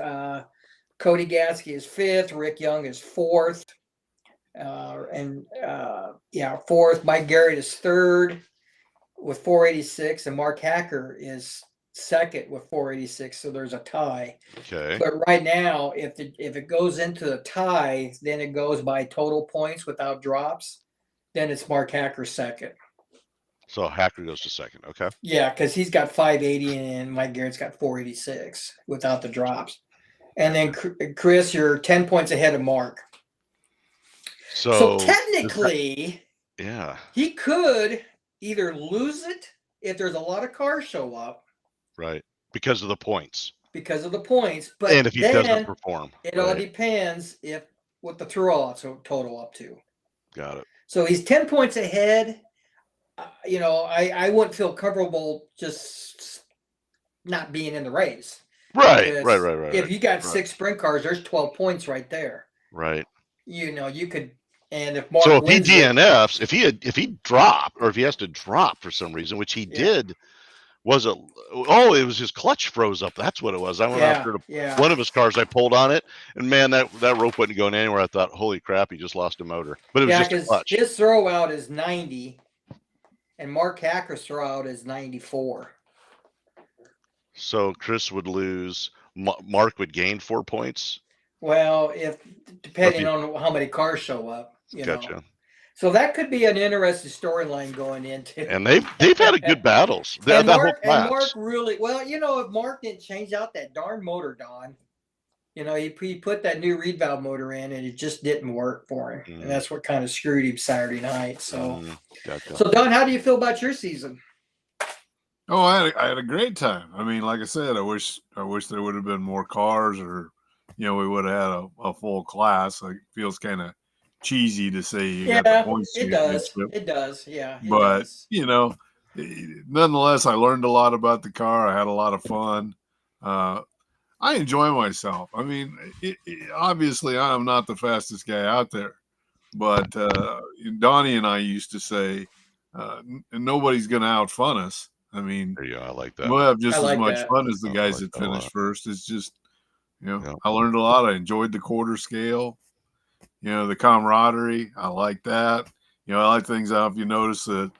Cody Gasky is 5th. Rick Young is 4th. 4th. Mike Garrett is 3rd with 486, and Mark Hacker is 2nd with 486. So there's a tie. Okay. But right now, if it goes into the tie, then it goes by total points without drops. Then it's Mark Hacker 2nd. So Hacker goes to 2nd. Okay. Yeah, because he's got 580 and Mike Garrett's got 486 without the drops. And then Chris, you're 10 points ahead of Mark. So technically, yeah, he could either lose it if there's a lot of cars show up, right, because of the points, but and if he then doesn't perform, it right. all depends if what the throw-outs total up to. Got it. So he's 10 points ahead. I wouldn't feel comfortable just not being in the race. Right. If you got 6 sprint cars, there's 12 points right there. Right. You could, and if Mark so if wins he DNFs, if he dropped, or if he has to drop for some reason, which he did, it was his clutch froze up. That's what it was. I went after one of his cars. I pulled on it, and man, that rope wasn't going anywhere. I thought, holy crap, he just lost a motor. But it was just a clutch. His throw out is 90, and Mark Hacker's throw out is 94. So Chris would lose. Mark would gain 4 points. Well, depending on how many cars show up, Gotcha. So that could be an interesting storyline going into. And they've had a good battles. And Mark really if Mark didn't change out that darn motor, Don, he put that new reed valve motor in, and it just didn't work for him, and that's what kind of screwed him Saturday night. So, gotcha. So Don, how do you feel about your season? Oh, I had a great time. I mean, like I said, I wish there would have been more cars, or we would have had a full class. Like, it feels kind of cheesy to say you got the points. It does. Yeah. But nonetheless, I learned a lot about the car. I had a lot of fun. I enjoy myself. I mean, obviously, I am not the fastest guy out there, but Donnie and I used to say, nobody's going to outfun us. I mean, I like that. We'll have just as much fun as the guys that finish first. It's just, I learned a lot. I enjoyed the quarter scale, the camaraderie. I like that. I like things out. If you notice that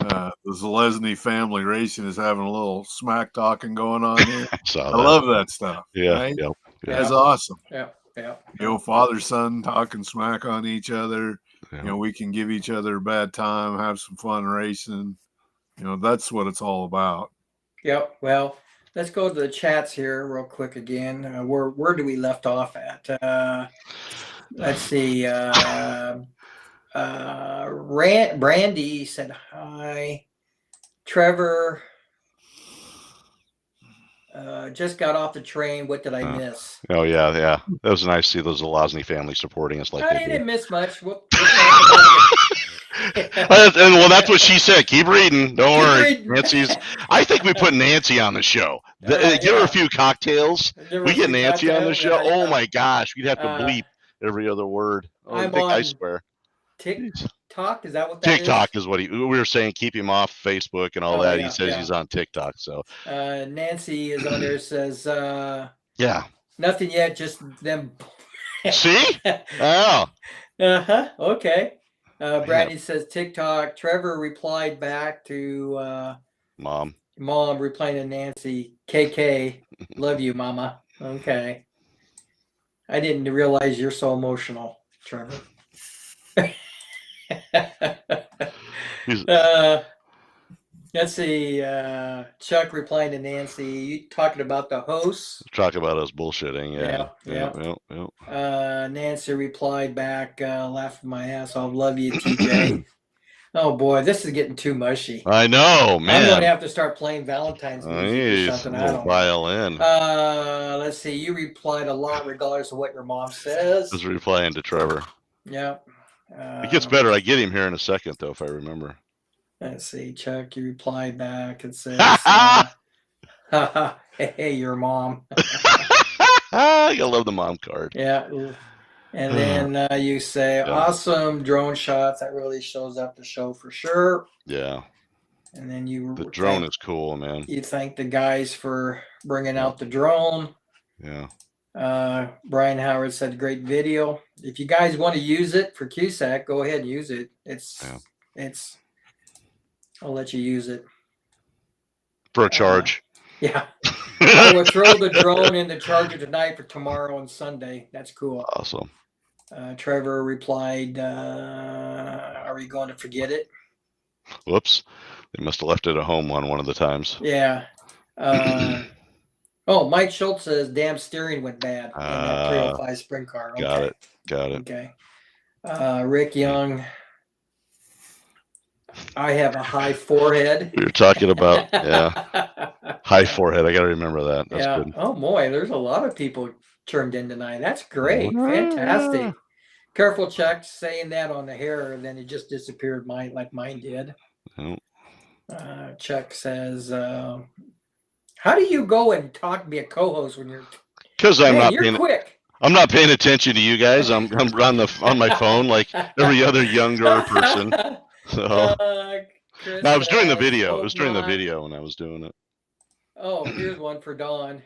the Zalesny family racing is having a little smack talking going on here. I love that stuff. Yeah. Right? Yep. That's awesome. Yeah. Father, son talking smack on each other. Yeah. We can give each other a bad time, have some fun racing. That's what it's all about. Yep. Well, let's go to the chats here real quick again. Where do we left off at? Let's see. Brandy said hi. Trevor just got off the train. What did I miss? Oh yeah. That was nice to see those Zelazny family supporting us like they didn't did. miss much. We'll and that's what she said. Keep reading. Don't worry. Nancy's. I think we put Nancy on the show. Give her a few cocktails. We get Nancy on the show. Oh my gosh, we'd have to bleep every other word. I swear. TikTok, is that what that TikTok is what we were saying. Keep him off Facebook and all that. He says he's on TikTok. So Nancy is on there. Says nothing yet. Just them. See? Oh. Okay. Brandy says TikTok. Trevor replied back to Mom replying to Nancy. KK, love you, Mama. Okay. I didn't realize you're so emotional, Trevor. Let's see. Chuck replying to Nancy. You talking about the hosts? Talk about us bullshitting. Yeah. Nancy replied back, laughing my ass off. Love you, TJ. Oh boy, this is getting too mushy. I know, man. I'm going to have to start playing Valentine's music or something. I don't violin. Let's see. You replied a lot, regardless of what your mom says. I was replying to Trevor. Yep. It gets better. I get him here in a second, though, if I remember. Let's see, Chuck. You replied back and says, Hey, your mom. I gotta love the mom card. Yeah. And then you say, Yeah. awesome drone shots. That really shows up the show for sure. Yeah. And then you The drone is cool, man. You thank the guys for bringing Yeah. out the drone. Yeah. Brian Howard said, great video. If you guys want to use it for QSAC, go ahead and use it. I'll let you use it. For a charge. Yeah. I will throw the drone in the charger tonight for tomorrow and Sunday. That's cool. Awesome. Trevor replied, are we going to forget it? Whoops. They must have left it at home on one of the times. Yeah. Oh, Mike Schultz says, damn steering went bad in that 305 sprint car. Okay. Got it. Okay. Rick Young, I have a high forehead. We were talking about, high forehead. I got to remember that. That's good. Oh, boy. There's a lot of people turned in tonight. That's great. Fantastic. Careful, Chuck, saying that on the hair, and then it just disappeared like mine did. Oh. Chuck says, how do you go and be a co-host when you're... Because you're quick. I'm not paying attention to you guys. I'm on my phone like every other younger person. So no, I was doing the video. It was during the video when I was doing it. Oh, here's one for Don.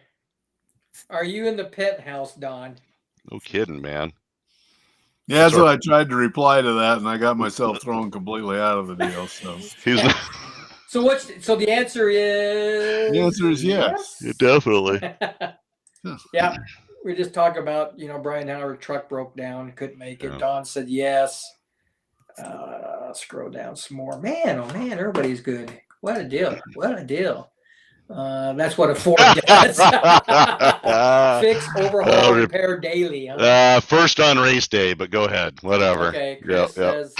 Are you in the penthouse, Don? No kidding, man. Yeah, that's what I tried to reply to that, and I got myself thrown completely out of the deal. So He's not... So the answer is... The answer is yes. Yeah, definitely. Yeah. We just talked about, Brian Howard truck broke down, couldn't make it. Yeah. Don said yes. Scroll down some more. Man, oh man, everybody's good. What a deal. What a deal. That's what a Ford does. Fix, overhaul, repair daily. Huh? First on race day, but go ahead. Whatever. Okay, Chris says...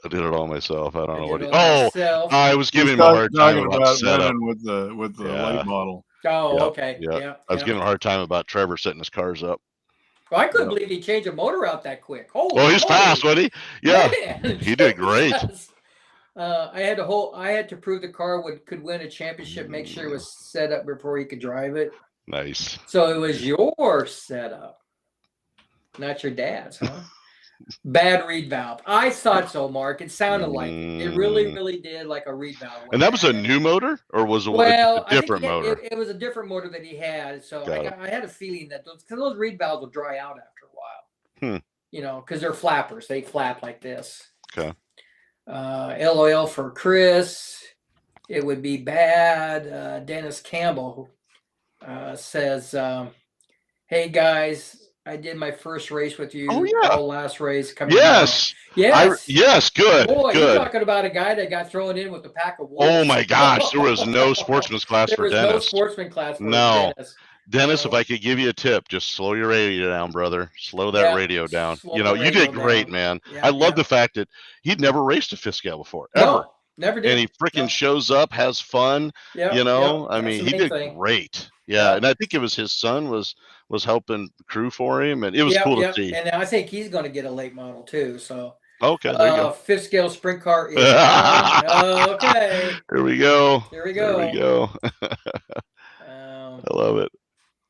I did it all myself. I don't know what. I was giving him a hard time about setup with the late model. Oh, okay. Yeah. I was giving him a hard time about Trevor setting his cars up. Well, I couldn't believe he changed a motor out that quick. He's fast, wasn't he? Yeah, man, he did great. I had to prove the car could win a championship. Make sure it was set up before he could drive it. Nice. So it was your setup, not your dad's, huh? Bad reed valve. I thought so, Mark. It sounded like it. It really, really did like a reed valve. And that was a new motor, or was it a different motor? It was a different motor that he had. So I had a feeling that those reed valves will dry out after a while. Because they're flappers. They flap like this. Okay. LOL for Chris. It would be bad. Dennis Campbell says, hey, guys. I did my first race with you. Oh, yeah. Last race coming. Yes. Yes. Good. Boy, good. You're talking about a guy that got thrown in with a pack of wolves. Oh my gosh, there was no sportsman's class for Dennis. No sportsman class for Dennis. Dennis, if I could give you a tip, just slow your radio down, brother. Slow that radio down. You did great, man. I love the fact that he'd never raced a fifth scale before, ever. No, never did. And he freaking shows up, has fun. I mean, he did great. Yeah, and I think it was his son was helping crew for him, and it was cool to see. And I think he's going to get a late model too. So okay, there you go. Fifth scale sprint car is okay. Here we go. I love it.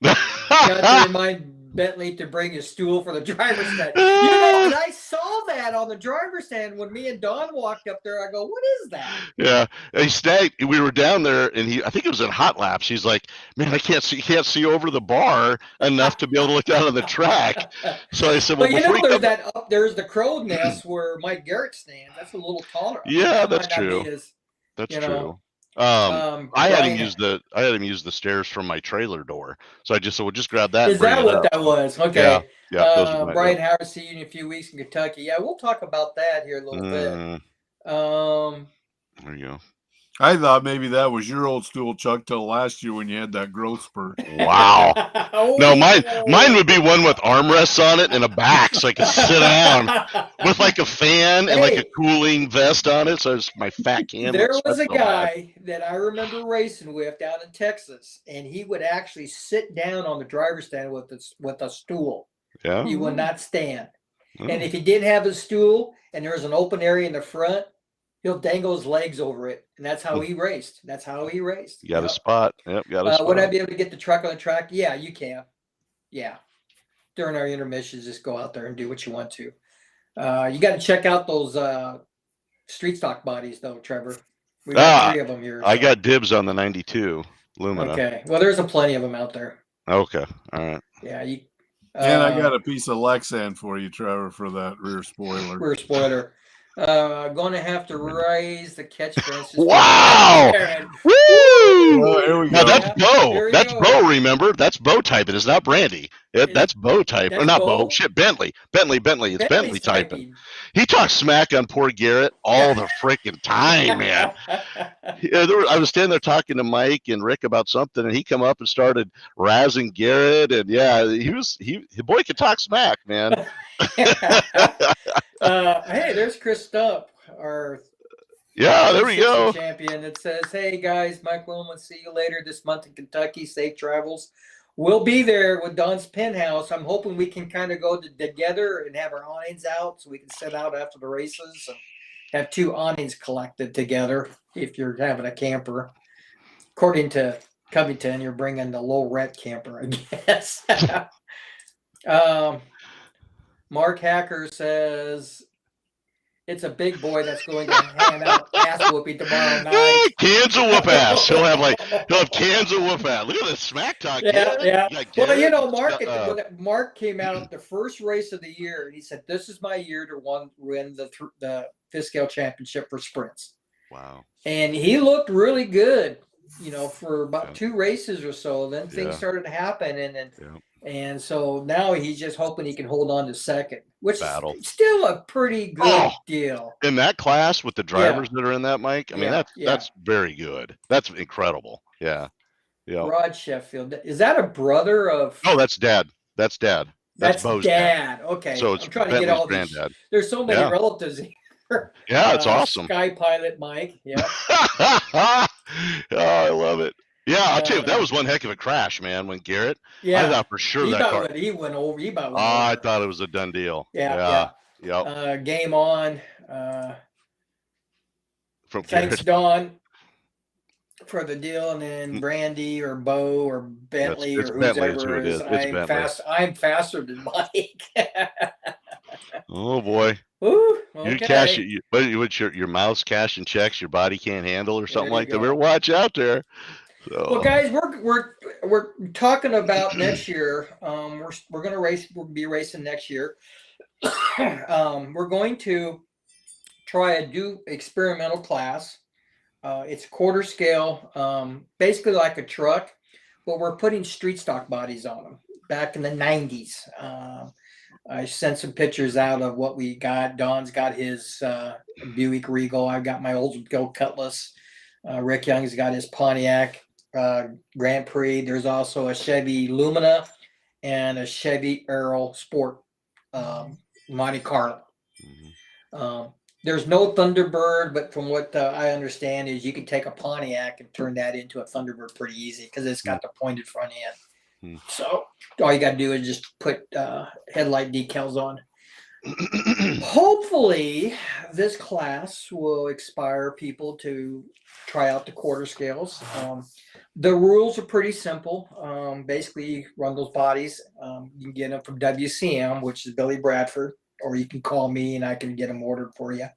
Got to remind Bentley to bring his stool for the driver's stand. And I saw that on the driver's stand when me and Don walked up there. I go, what is that? Yeah, we were down there, and I think it was in hot laps. He's like, man, I can't see over the bar enough to be able to look out on the track. So I said, well, there's the crow nest where Mike Garrett stands. That's a little taller. Yeah, that's true. That's true. I had him use the stairs from my trailer door. So I just said, well, just grab that. Is that what that was? Okay. Yeah. Brian Howard, see you in a few weeks in Kentucky. Yeah, we'll talk about that here a little bit. There you go. I thought maybe that was your old stool, Chuck, till last year when you had that growth spurt. Wow. No, mine would be one with armrests on it and a back so I could sit down with like a fan and like a cooling vest on it. So it's my fat can. There was a guy that I remember racing with down in Texas, and he would actually sit down on the driver's stand with a stool. Yeah. He would not stand. And if he did have a stool and there was an open area in the front, he'll dangle his legs over it, and that's how he raced. That's how he raced. You got a spot. Yep, got a spot. Would I be able to get the truck on the track? Yeah, you can. Yeah. During our intermissions, just go out there and do what you want to. You got to check out those street stock bodies, though, Trevor. We got 3 of them here. I got dibs on the 92 Lumina. Okay. Well, there's a plenty of them out there. Okay. All right. Yeah. And I got a piece of Lexan for you, Trevor, for that rear spoiler. Rear spoiler. Going to have to raise the catch fences. Wow! Woo! Well, here we Now go. that's Bo. That's go. Bo. Remember, that's Bo typing. It's not Brandy. That's Bo type. That's Or not Bo? Bo. Shit, Bentley. Bentley. It's Bentley typing. He talks smack on poor Garrett all the freaking time, man. I was standing there talking to Mike and Rick about something, and he come up and started razzing Garrett, and yeah, the boy could talk smack, man. Hey, there's Chris Stump, our there we go. champion. It says, "Hey guys, Mike Wilman, see you later this month in Kentucky. Safe travels. We'll be there with Don's Penthouse. I'm hoping we can kind of go together and have our awnings out so we can set out after the races and have 2 awnings collected together. If you're having a camper, according to Covington, you're bringing the low rent camper, I guess." Mark Hacker says it's a big boy that's going to hand out ass whooping tomorrow night. Cans of whoop ass. He'll have cans of whoop ass. Look at this smack talk. Yeah. Well, you know, Mark, when Mark came out the first race of the year, and he said, "This is my year to win the fifth scale championship for sprints." Wow. And he looked really good, you know, for about 2 races or so. Then things started to happen, and so now he's just hoping he can hold on to second, which is still a pretty good deal. In that class with the drivers that are in that, Mike, I mean, that's very good. That's incredible. Yeah. Rod Sheffield. Is that a brother of? Oh, that's Dad. That's Bo's dad. Okay. So it's I'm trying Bentley's to get all granddad. these. There's so many relatives here. Yeah, it's awesome. Sky Pilot Mike. Yeah. Oh, I love it. Yeah, I'll tell you, that was one heck of a crash, man. When Garrett, I thought for sure he that car. He went over. I thought it was a done deal. Yeah. Game on. From Thanks, Don, for the deal, and then Brandy or Bo or Bentley it's or Bentley, whoever it is. I'm faster than Mike. Oh boy. Ooh, okay. You cash it. But your mouth's cashing checks your body can't handle or something like that. Better watch out there. So. Well, guys, we're talking about next year. We're gonna race. We'll be racing next year. We're going to try a experimental class. It's quarter scale, basically like a truck, but we're putting street stock bodies on them. Back in the 90s, I sent some pictures out of what we got. Don's got his Buick Regal. I've got my Oldsmobile Cutlass. Rick Young's got his Pontiac Grand Prix. There's also a Chevy Lumina and a Chevy Arrow Sport Monte Carlo. There's no Thunderbird, but from what I understand is you can take a Pontiac and turn that into a Thunderbird pretty easy because it's got the pointed front end. So all you got to do is just put headlight decals on. Hopefully, this class will inspire people to try out the quarter scales. The rules are pretty simple. Basically, run those bodies. You can get them from WCM, which is Billy Bradford, or you can call me and I can get them ordered for you.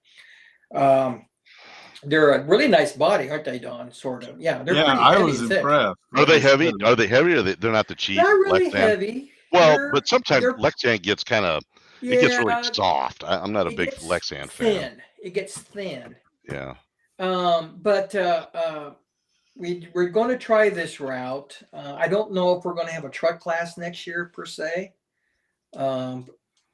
They're a really nice body, aren't they, Don? Sort of. Yeah, they're pretty heavy. I was impressed. Are they heavy? Are they heavy? Or they're not the cheap? Not really Lexan? heavy. Well, but sometimes Lexan gets kind of it gets really soft. I'm not a big Lexan fan. It gets thin. Yeah. But we're going to try this route. I don't know if we're going to have a truck class next year per se.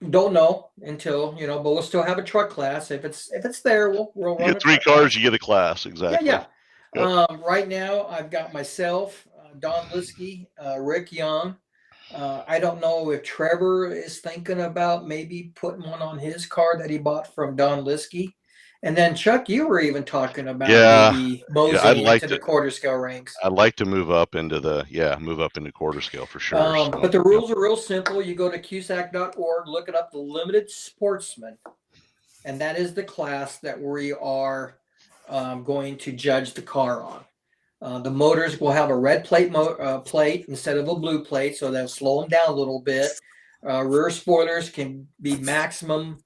Don't know until but we'll still have a truck class. If it's there, we'll run. You get 3 cars, you get a class. Exactly. Yeah. Yep. Right now, I've got myself, Don Liskey, Rick Young. I don't know if Trevor is thinking about maybe putting one on his car that he bought from Don Liskey. And then Chuck, you were even talking about maybe moseying into the quarter scale ranks. I'd like to move up into quarter scale for sure. But the rules are real simple. You go to cusack.org, look it up, the Limited Sportsman, and that is the class that we are going to judge the car on. The motors will have a red plate instead of a blue plate, so that'll slow them down a little bit. Rear spoilers can be maximum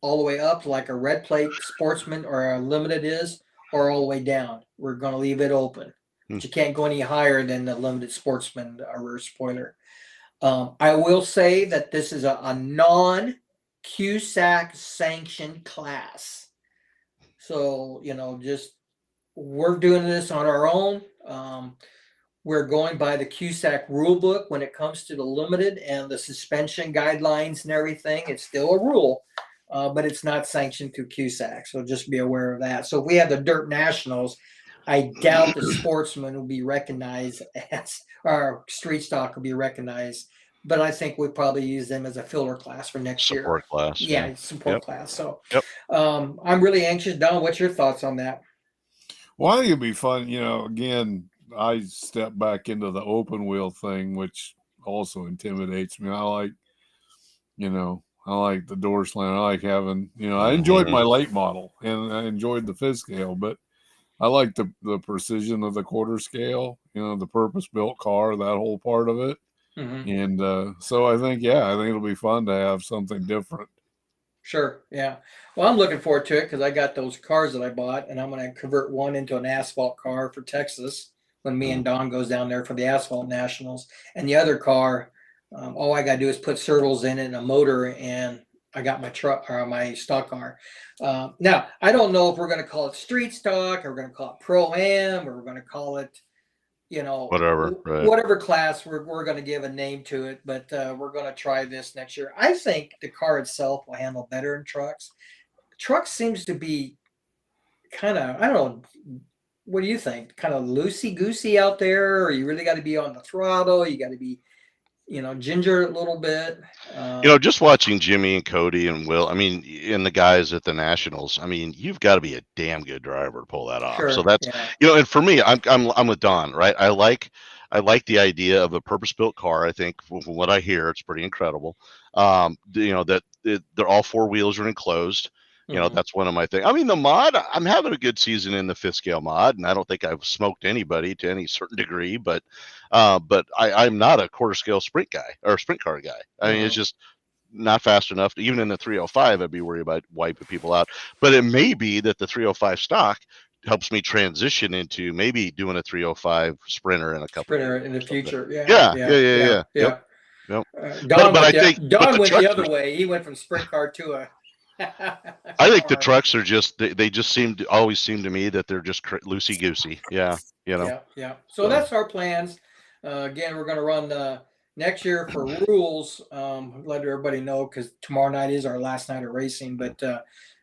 all the way up, like a red plate Sportsman or a Limited is, or all the way down. We're going to leave it open, but you can't go any higher than the Limited Sportsman rear spoiler. I will say that this is a non-QSAC sanctioned class. So, just we're doing this on our own. We're going by the QSAC rule book when it comes to the Limited and the suspension guidelines and everything. It's still a rule, but it's not sanctioned through QSAC. So just be aware of that. So if we have the Dirt Nationals, I doubt the Sportsman will be recognized as, or Street Stock will be recognized. But I think we'll probably use them as a filler class for next year. Support class. Yeah, support class. So yep. I'm really anxious. Don, what's your thoughts on that? Well, I think it'd be fun. Again, I step back into the open wheel thing, which also intimidates me. I like the door slam. I like having, I enjoyed my late model and I enjoyed the fifth scale, but I like the precision of the quarter scale, the purpose-built car, that whole part of it. Mm-hmm. And so I think it'll be fun to have something different. Sure. Yeah. Well, I'm looking forward to it because I got those cars that I bought, and I'm going to convert one into an asphalt car for Texas when me and Don goes down there for the Asphalt Nationals. And the other car, all I got to do is put servos in it and a motor, and I got my truck or my stock car. Now, I don't know if we're going to call it Street Stock or we're going to call it Pro-Am or we're going to call it, whatever class we're going to give a name to it, but we're going to try this next year. I think the car itself will handle better in trucks. Trucks seems to be kind of, I don't know, what do you think? Kind of loosey-goosey out there, or you really got to be on the throttle? You got to be, ginger a little bit. Just watching Jimmy and Cody and Will, and the guys at the Nationals, you've got to be a damn good driver to pull that off. Sure, so that's, and for me, I'm with Don, right? I like the idea of a purpose-built car. I think from what I hear, it's pretty incredible. That they're all four wheels are enclosed. That's one of my things. The mod, I'm having a good season in the fifth scale mod, and I don't think I've smoked anybody to any certain degree, but I'm not a quarter scale sprint guy or sprint car guy. It's just not fast enough. Even in the 305, I'd be worried about wiping people out. But it may be that the 305 stock helps me transition into maybe doing a 305 sprinter in a couple in the future. Yeah. Yep. Don went the other way. He went from sprint car to a I think the trucks are just they just always seem to me that they're just loosey goosey. Yeah. So that's our plans. Again, we're going to run next year for rules. Let everybody know because tomorrow night is our last night of racing, but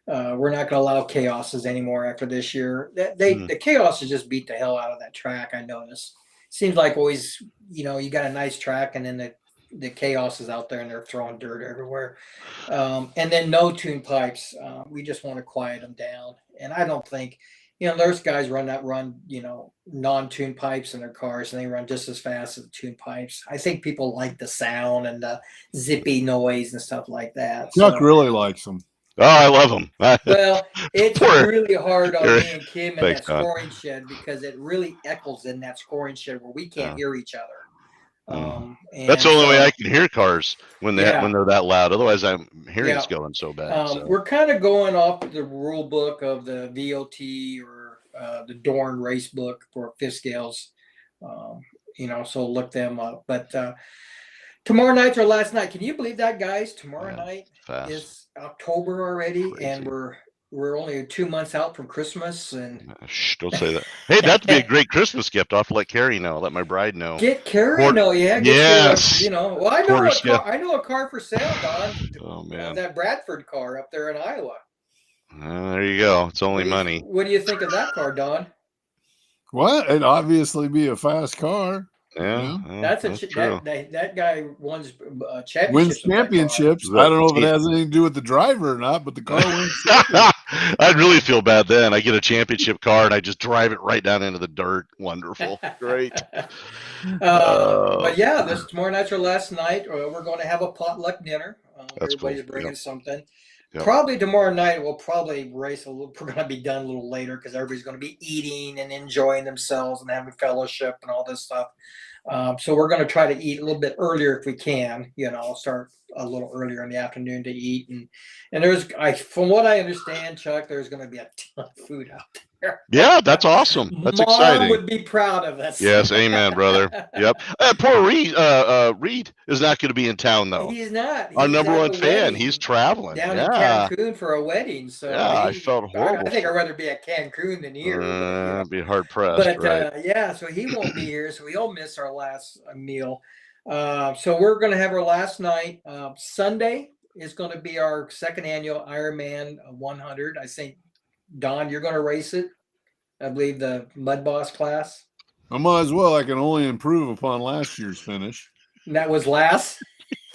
we're not going to allow chaoses anymore after this year. The chaoses just beat the hell out of that track. I noticed. Seems like always, you got a nice track and then the chaos is out there and they're throwing dirt everywhere. And then no tune pipes. We just want to quiet them down. And I don't think, there's guys run non-tune pipes in their cars and they run just as fast as the tune pipes. I think people like the sound and the zippy noise and stuff like that. Chuck really likes them. Oh, I love them. Well, it's really hard on me and Kim in that scoring shed because it really echoes in that scoring shed where we can't hear each other. That's the only way I can hear cars when they're that loud. Otherwise, I'm hearing it's going so bad. We're kind of going off the rule book of the VOT or the Dorn race book for fifth scales. So look them up. But tomorrow night's our last night. Can you believe that, guys? Tomorrow night is October already, crazy. And we're only 2 months out from Christmas. And shh, don't say that. Hey, that'd be a great Christmas gift. I'll have to let Carrie know. Let my bride know. Get Carrie know, yeah. Yes. Well, I know a car for sale, Don. Oh man, that Bradford car up there in Iowa. There you go. It's only money. What do you think of that car, Don? Well, it'd obviously be a fast car. Yeah, that's true. That guy wins championships. Wins championships. I don't know if it has anything to do with the driver or not, but the car wins. I'd really feel bad then. I get a championship car and I just drive it right down into the dirt. Wonderful, great. But this tomorrow night's our last night. We're going to have a potluck dinner. Everybody's bringing something. Yep. Probably tomorrow night we'll probably race a little. We're going to be done a little later because everybody's going to be eating and enjoying themselves and having fellowship and all this stuff. So we're going to try to eat a little bit earlier if we can. Start a little earlier in the afternoon to eat. And from what I understand, Chuck, there's going to be a ton of food out there. Yeah, that's awesome. That's Mom exciting. would be proud of us. Yes, amen, brother. Yep. Poor Reed is not going to be in town though. He's not. Our He's number at one the fan. wedding He's traveling. down in Yeah. Cancun for a wedding. So Yeah, I felt horrible. I think I'd rather be at Cancun than here. I'd be hard pressed. But Right. yeah, so he won't be here. So we'll miss our last meal. So we're going to have our last night. Sunday is going to be our second annual Ironman 100. I think, Don, you're going to race it. I believe the Mud Boss class. I might as well. I can only improve upon last year's finish. And that was last.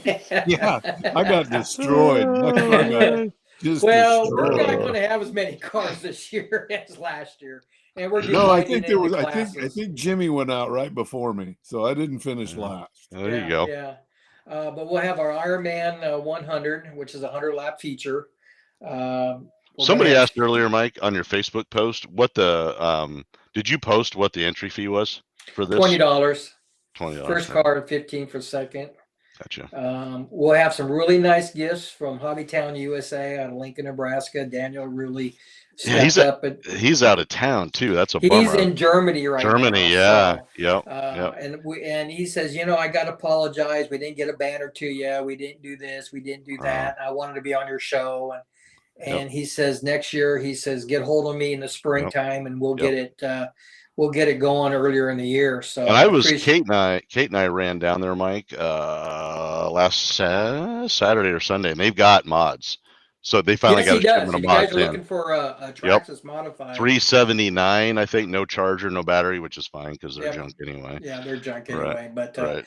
Yeah, I got destroyed. My car got just Well, destroyed. we're not going to have as many cars this year as last year, and we're No, I dividing think it there was. into I think classes. Jimmy went out right before me, so I didn't finish last. There you go. Yeah, but we'll have our Ironman 100, which is a 100-lap feature. Somebody asked earlier, Mike, on your Facebook post, what the did you post what the entry fee was for this? $20. $20. First car, 15 for second. Gotcha. We'll have some really nice gifts from Hobbytown, USA, out of Lincoln, Nebraska. Daniel really stepped up. He's out of town too. That's a He's bummer. in Germany right now. Germany, yeah. So, Yep. And he says, I got to apologize. We didn't get a banner to you. We didn't do this. We didn't do that. I wanted to be on your show. And he says next year, get hold of me in the springtime, and we'll get it. We'll get it going earlier in the year. So and Kate and I ran down there, Mike, last Saturday or Sunday, and they've got mods. So they finally got a shipment of mods. You guys are looking for a Traxxas modified. 379, I think, no charger, no battery, which is fine because they're junk anyway. Yeah, they're junk anyway. Right.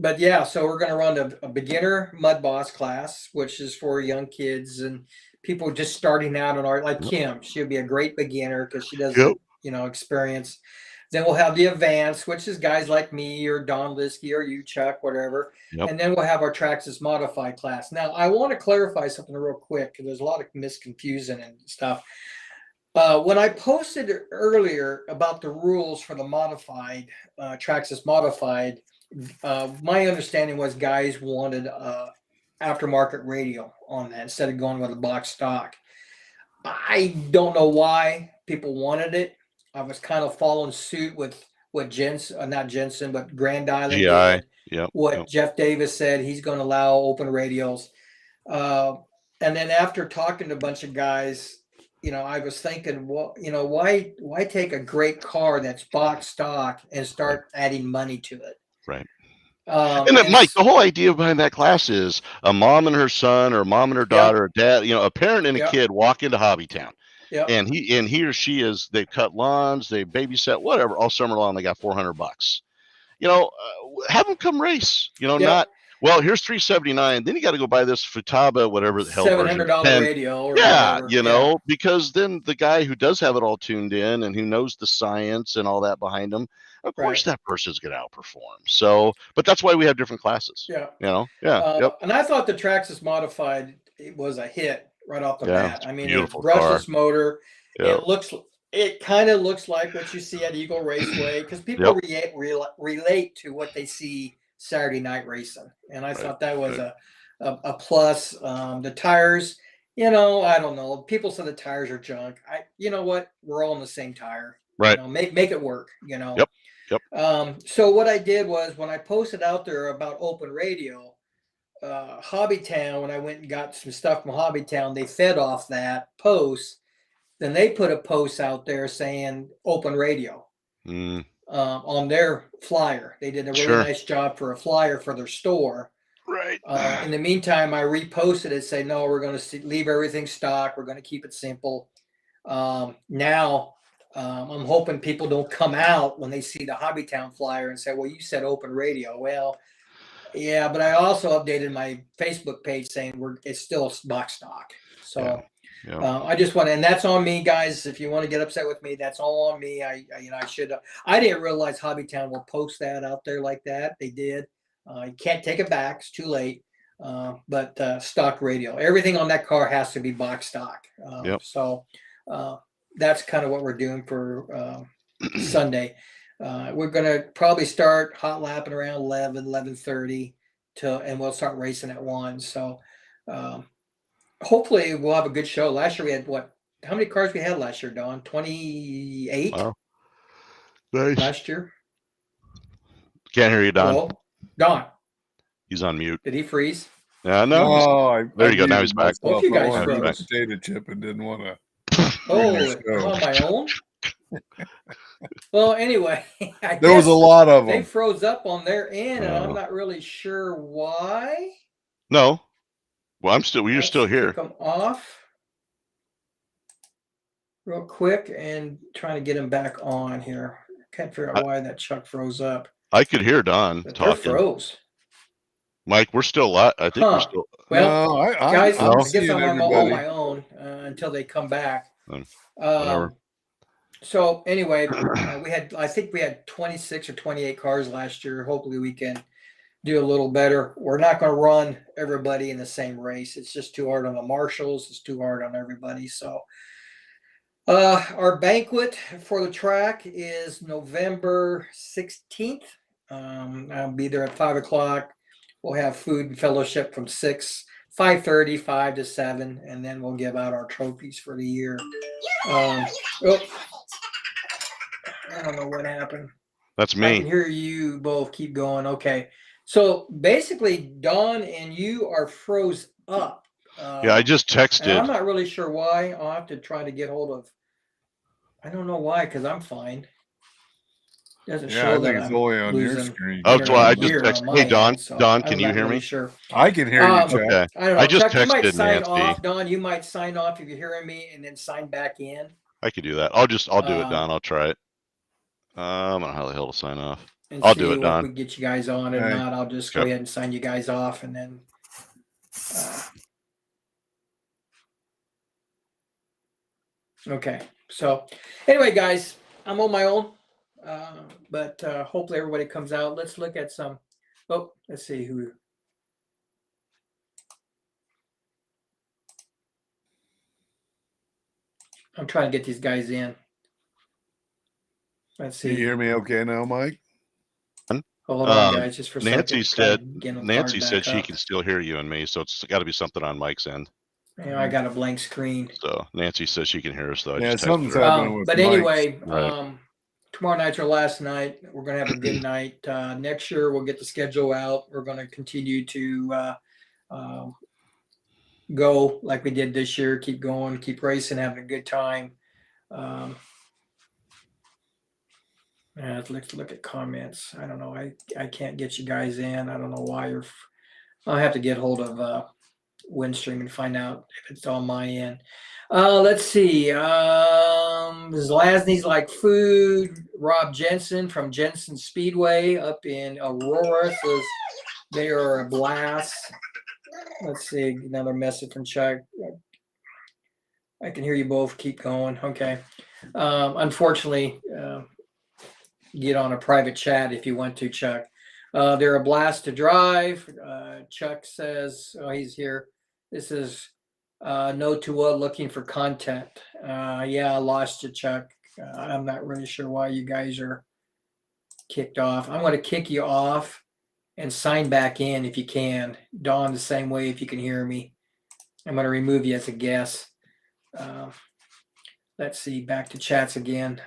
But yeah, so we're going to run a beginner Mud Boss class, which is for young kids and people just starting out on art, like Kim. She'll be a great beginner because she doesn't, experience. Then we'll have the advanced, which is guys like me or Don Liskey or you, Chuck, whatever. And then we'll have our Traxxas modified class. Now, I want to clarify something real quick because there's a lot of misconfusion and stuff. When I posted earlier about the rules for the modified, Traxxas modified, my understanding was guys wanted aftermarket radio on that instead of going with a box stock. I don't know why people wanted it. I was kind of following suit with what not Jensen, but Grand Island did. Jeff Davis said he's going to allow open radios. And then after talking to a bunch of guys, I was thinking, well, why take a great car that's box stock and start adding money to it? Right. And Mike, the whole idea behind that class is a mom and her son, or a mom and her daughter, or dad, a parent and a kid walk into Hobbytown. And he or she they've cut lawns, they babysat, whatever, all summer long. They got $400. Have them come race. Not here's $379. Then you got to go buy this Futaba, whatever the hell, $700 radio. Or whatever. Because then the guy who does have it all tuned in and who knows the science and all that behind him, of course that person's going to outperform. So, but that's why we have different classes. And I thought the Traxxas modified was a hit right off the bat. I mean, it's brushless motor. It kind of looks like what you see at Eagle Raceway because people relate to what they see Saturday night racing, and I thought that was a plus. The tires, I don't know. People say the tires are junk. You know what? We're all on the same tire. Right. Make it work. Yep. So what I did was when I posted out there about open radio, Hobbytown, when I went and got some stuff from Hobbytown, they fed off that post. Then they put a post out there saying open radio on their flyer. They did a really nice job for a flyer for their store. Right. In the meantime, I reposted it, say, no, we're going to leave everything stock. We're going to keep it simple. Now, I'm hoping people don't come out when they see the Hobbytown flyer and say, well, you said open radio. Well, yeah, but I also updated my Facebook page saying it's still box stock. So I just want to, and that's on me, guys. If you want to get upset with me, that's all on me. I didn't realize Hobbytown will post that out there like that. They did. You can't take it back. It's too late. but stock radial. Everything on that car has to be box stock. Yep. So that's kind of what we're doing for Sunday. We're going to probably start hot lapping around 11:30 and we'll start racing at 1. So hopefully we'll have a good show. Last year we had how many cars we had last year, Don? 28 Wow. Nice. last year. Can't hear you, Don. Hello? Don, He's on mute. did he freeze? No. There you go. Now he's back. Both you guys I wanted froze. a potato chip and didn't want to. Oh, I'm on my own? Well, anyway, There was a lot of they them. froze up on their end, and I'm not really sure why. No. Well, you're still here. Kick them off real quick and trying to get them back on here. Can't figure out why that Chuck froze up. I could hear Don But talking. they're froze. Mike, we're still live. I think we're still. Well, No, guys, I'm I guess seeing I'm on everybody. my own until they come back. Whatever. So anyway, I think we had 26 or 28 cars last year. Hopefully we can do a little better. We're not going to run everybody in the same race. It's just too hard on the marshals. It's too hard on everybody. So our banquet for the track is November 16th. I'll be there at 5 o'clock. We'll have food and fellowship from 5:30, 5 to 7, and then we'll give out our trophies for the year. I don't know what happened. That's I me. can hear you both. Keep going. Okay. So basically, Don and you are froze up. Yeah, I just And texted. I'm not really sure why. I'll have to try to get hold of. I don't know why, because I'm fine. Doesn't Yeah, show I that think it's I'm only on your losing screen. Oh, that's why I just here on texted. my Hey, Don. end, so Don, I'm can you not hear really me? Sure. I can hear you, Chuck. Okay. I don't know. I just Chuck, you might texted sign Nancy. off. Don, you might sign off if you're hearing me, and then sign back in. I could do that. I'll do it, Don. I'll try it. I don't know how the hell to sign off. And I'll see do it, Don. if we get you guys on. If Okay. not, I'll just go ahead and sign you guys off, and then. Okay. So, anyway, guys, I'm on my own, but hopefully everybody comes out. Let's look at some. Oh, let's see who. I'm trying to get these guys in. Let's see. Can you hear me okay now, Mike? Hold on, guys, just for a Nancy second. Nancy said she can still hear you and me, so it's got to be something on Mike's end. You know, I got a blank screen. So Nancy says she can hear us, though. Yeah, something's happening with but Mike's. anyway, Right. Tomorrow night's our last night. We're gonna have a good night. Next year we'll get the schedule out. We're gonna continue to go like we did this year. Keep going, keep racing, having a good time. Let's look at comments. I don't know. I can't get you guys in. I don't know why you're. I'll have to get hold of Windstream and find out if it's on my end. Let's see. Zlasny's like food. Rob Jensen from Jensen Speedway up in Aurora says they are a blast. Let's see. Another message from Chuck. I can hear you both. Keep going. Okay. Unfortunately, get on a private chat if you want to, Chuck. They're a blast to drive. Chuck says, oh, he's here. This is No Tua looking for content. Yeah, I lost you, Chuck. I'm not really sure why you guys are kicked off. I'm going to kick you off and sign back in if you can. Dawn, the same way if you can hear me. I'm going to remove you as a guest. Let's see, back to chats again.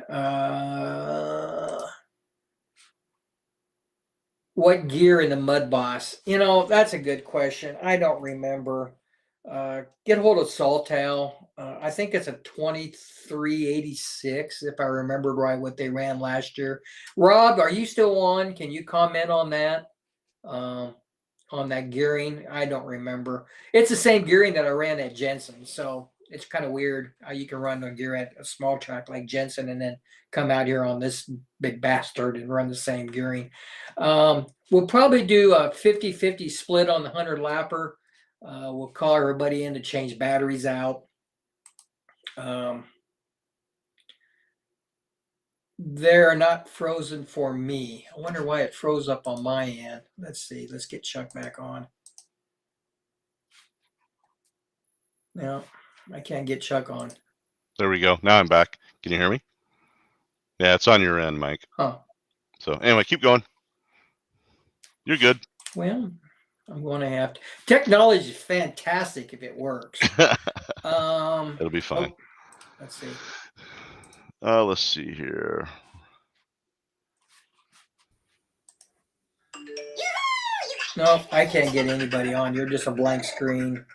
What gear in the Mud Boss? You know, that's a good question. I don't remember. Get hold of Saltal. I think it's a 2386, if I remember right, what they ran last year. Rob, are you still on? Can you comment on that? On that gearing? I don't remember. It's the same gearing that I ran at Jensen, so it's kind of weird how you can run a gear at a small track like Jensen and then come out here on this big bastard and run the same gearing. We'll probably do a 50-50 split on the 100 lapper. We'll call everybody in to change batteries out. They're not frozen for me. I wonder why it froze up on my end. Let's see. Let's get Chuck back on. No, I can't get Chuck on. There we go. Now I'm back. Can you hear me? Yeah, it's on your end, Mike. Huh. So anyway, keep going. You're good. Well, I'm going to have to. Technology is fantastic if it works. It'll be fine. Oh, let's see. Let's see here. No, I can't get anybody on. You're just a blank screen.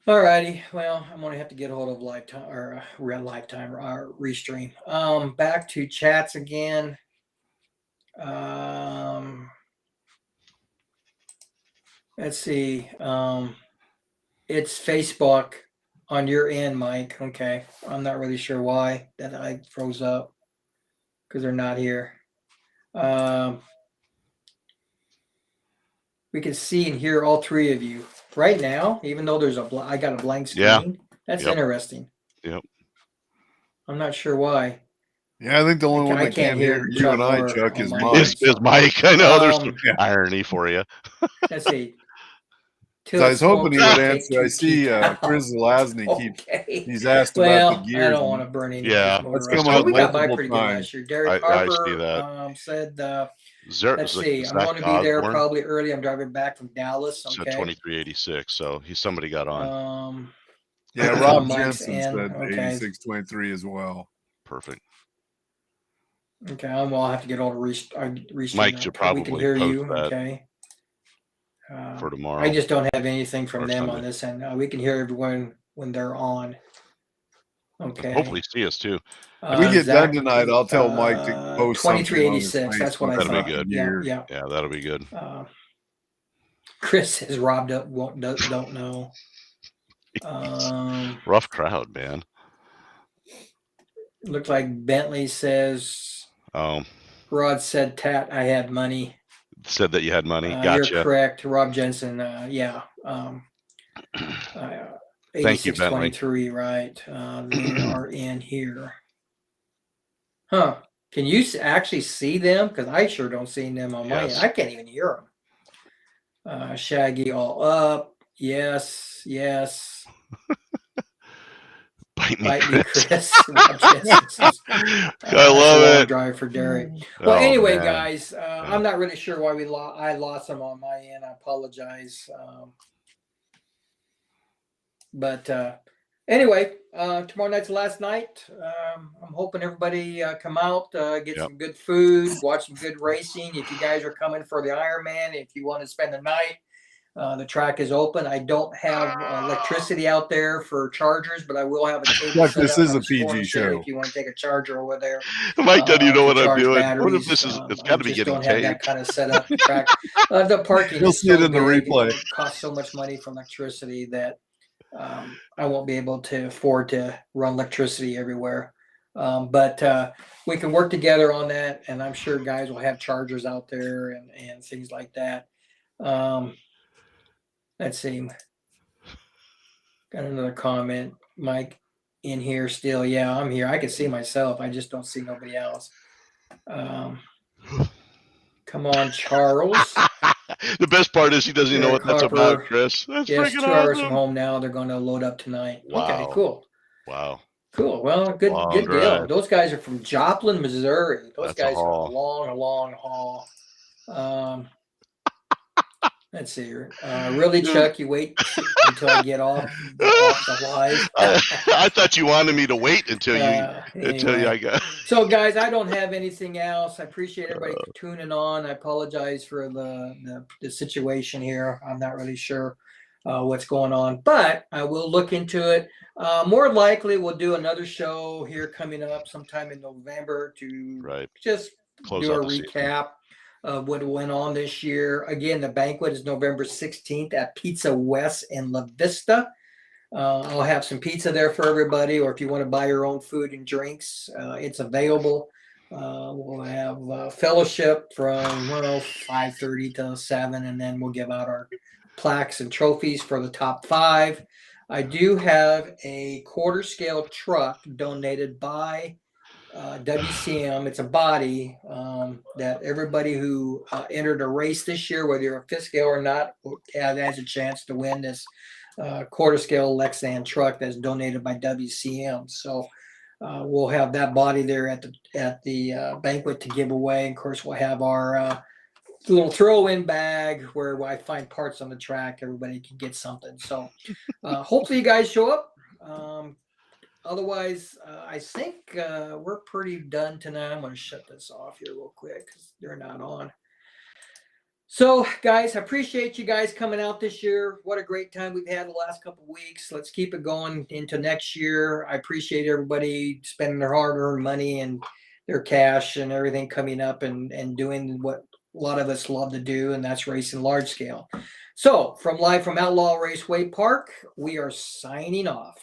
Alrighty. Well, I'm gonna have to get a hold of Lifetime or Lifetime or Restream. Back to chats again. Let's see. It's Facebook on your end, Mike. Okay. I'm not really sure why that I froze up because they're not here. We can see and hear all three of you right now, even though there's I got a blank screen. Yeah. That's Yep. interesting. Yep. I'm not sure why. Yeah, I think the only one I that can't hear you Chuck and I, or Chuck, is on my Mike. end, Is Mike? I know there's some Yeah. irony for you. Let's see. I was hoping he would answer. I Take see Chris Zelazny he's asked about the gears. I don't want to burn any Yeah. of That's these come motors. up We got by multiple pretty good times. last year. Derek I see Harper that. said, Let's see, I'm going to be there probably early. I'm driving back from Dallas. So Okay. 2386. So somebody got on. Yeah, Rob Mike's Jensen in. said Okay. 8623 as well. Perfect. Okay, I'll have to get all the Restream. Mike should probably we can hear post you. that Okay. for tomorrow. I just don't have anything from Or them Sunday. on this end. We can hear everyone when they're on. Okay. Hopefully see us too. If we get done tonight, I'll tell Mike to post 2386. That's what I That'll thought. be good. Yeah. Yeah, that'll be good. Chris says Rob don't know. Rough crowd, man. Looks like Bentley says. Oh. Rod said, "Tat, I had money." Said that you had money. Gotcha. You're correct, Rob Jensen. Yeah. Thank you, Bentley. 8623, right? They are in here. Huh? Can you actually see them? Because I sure don't see them on my end. I can't even hear them. Shaggy all up. Yes. Bite me, Chris. Rob Jensen says, I love it. Drive for Derek. Well, anyway, man. guys, I'm not really sure why I lost them on my end. I apologize. But anyway, tomorrow night's the last night. I'm hoping everybody come out, get some good food, watch some good racing. If you guys are coming for the Ironman, if you want to spend the night, the track is open. I don't have electricity out there for chargers, but I will have a cable Look, set this up is on a the PG scoring show. center if you want to take a charger over there. Mike doesn't even know what I'm charge doing. batteries. What if this is? It's got to be getting don't have that taped. kind of setup. The track, the parking. You'll is see it so in the big, replay. It costs so much money for electricity that I won't be able to afford to run electricity everywhere. But we can work together on that, and I'm sure guys will have chargers out there and things like that. Let's see. Got another comment, Mike, in here still. Yeah, I'm here. I can see myself. I just don't see nobody else. Come on, Charles. The best part is he doesn't even know what that's about, Chris. That's yes, freaking 2 hours awesome. from home now. They're going to load up tonight. Wow. Okay, cool. Wow. Cool. Well, good deal. Drive. Those guys are from Joplin, Missouri. Those That's guys a are haul. a long haul. Let's see. Really, Chuck, you wait until I get off the live. I thought you wanted me to wait until anyway. I got. So, guys, I don't have anything else. I appreciate everybody tuning on. I apologize for the situation here. I'm not really sure what's going on, but I will look into it. More likely, we'll do another show here coming up sometime in November to just close do a out the recap of what went on this year. Again, the banquet is November 16th at Pizza West in La Vista. I'll have some pizza there for everybody, or if you want to buy your own food and drinks, it's available. We'll have fellowship from 5:30 to 7, and then we'll give out our plaques and trophies for the top 5. I do have a quarter scale truck donated by WCM. It's a body that everybody who entered a race this year, whether you're a fifth scale or not, has a chance to win this quarter scale Lexan truck that's donated by WCM. So we'll have that body there at the banquet to give away. Of course, we'll have our little throw-in bag where I find parts on the track. Everybody can get something. So hopefully you guys show up. Otherwise, I think we're pretty done tonight. I'm going to shut this off here real quick because they're not on. So, guys, I appreciate you guys coming out this year. What a great time we've had the last couple of weeks. Let's keep it going into next year. I appreciate everybody spending their hard-earned money and their cash and everything coming up and doing what a lot of us love to do, and that's racing large scale. So, live from Outlaw Raceway Park, we are signing off.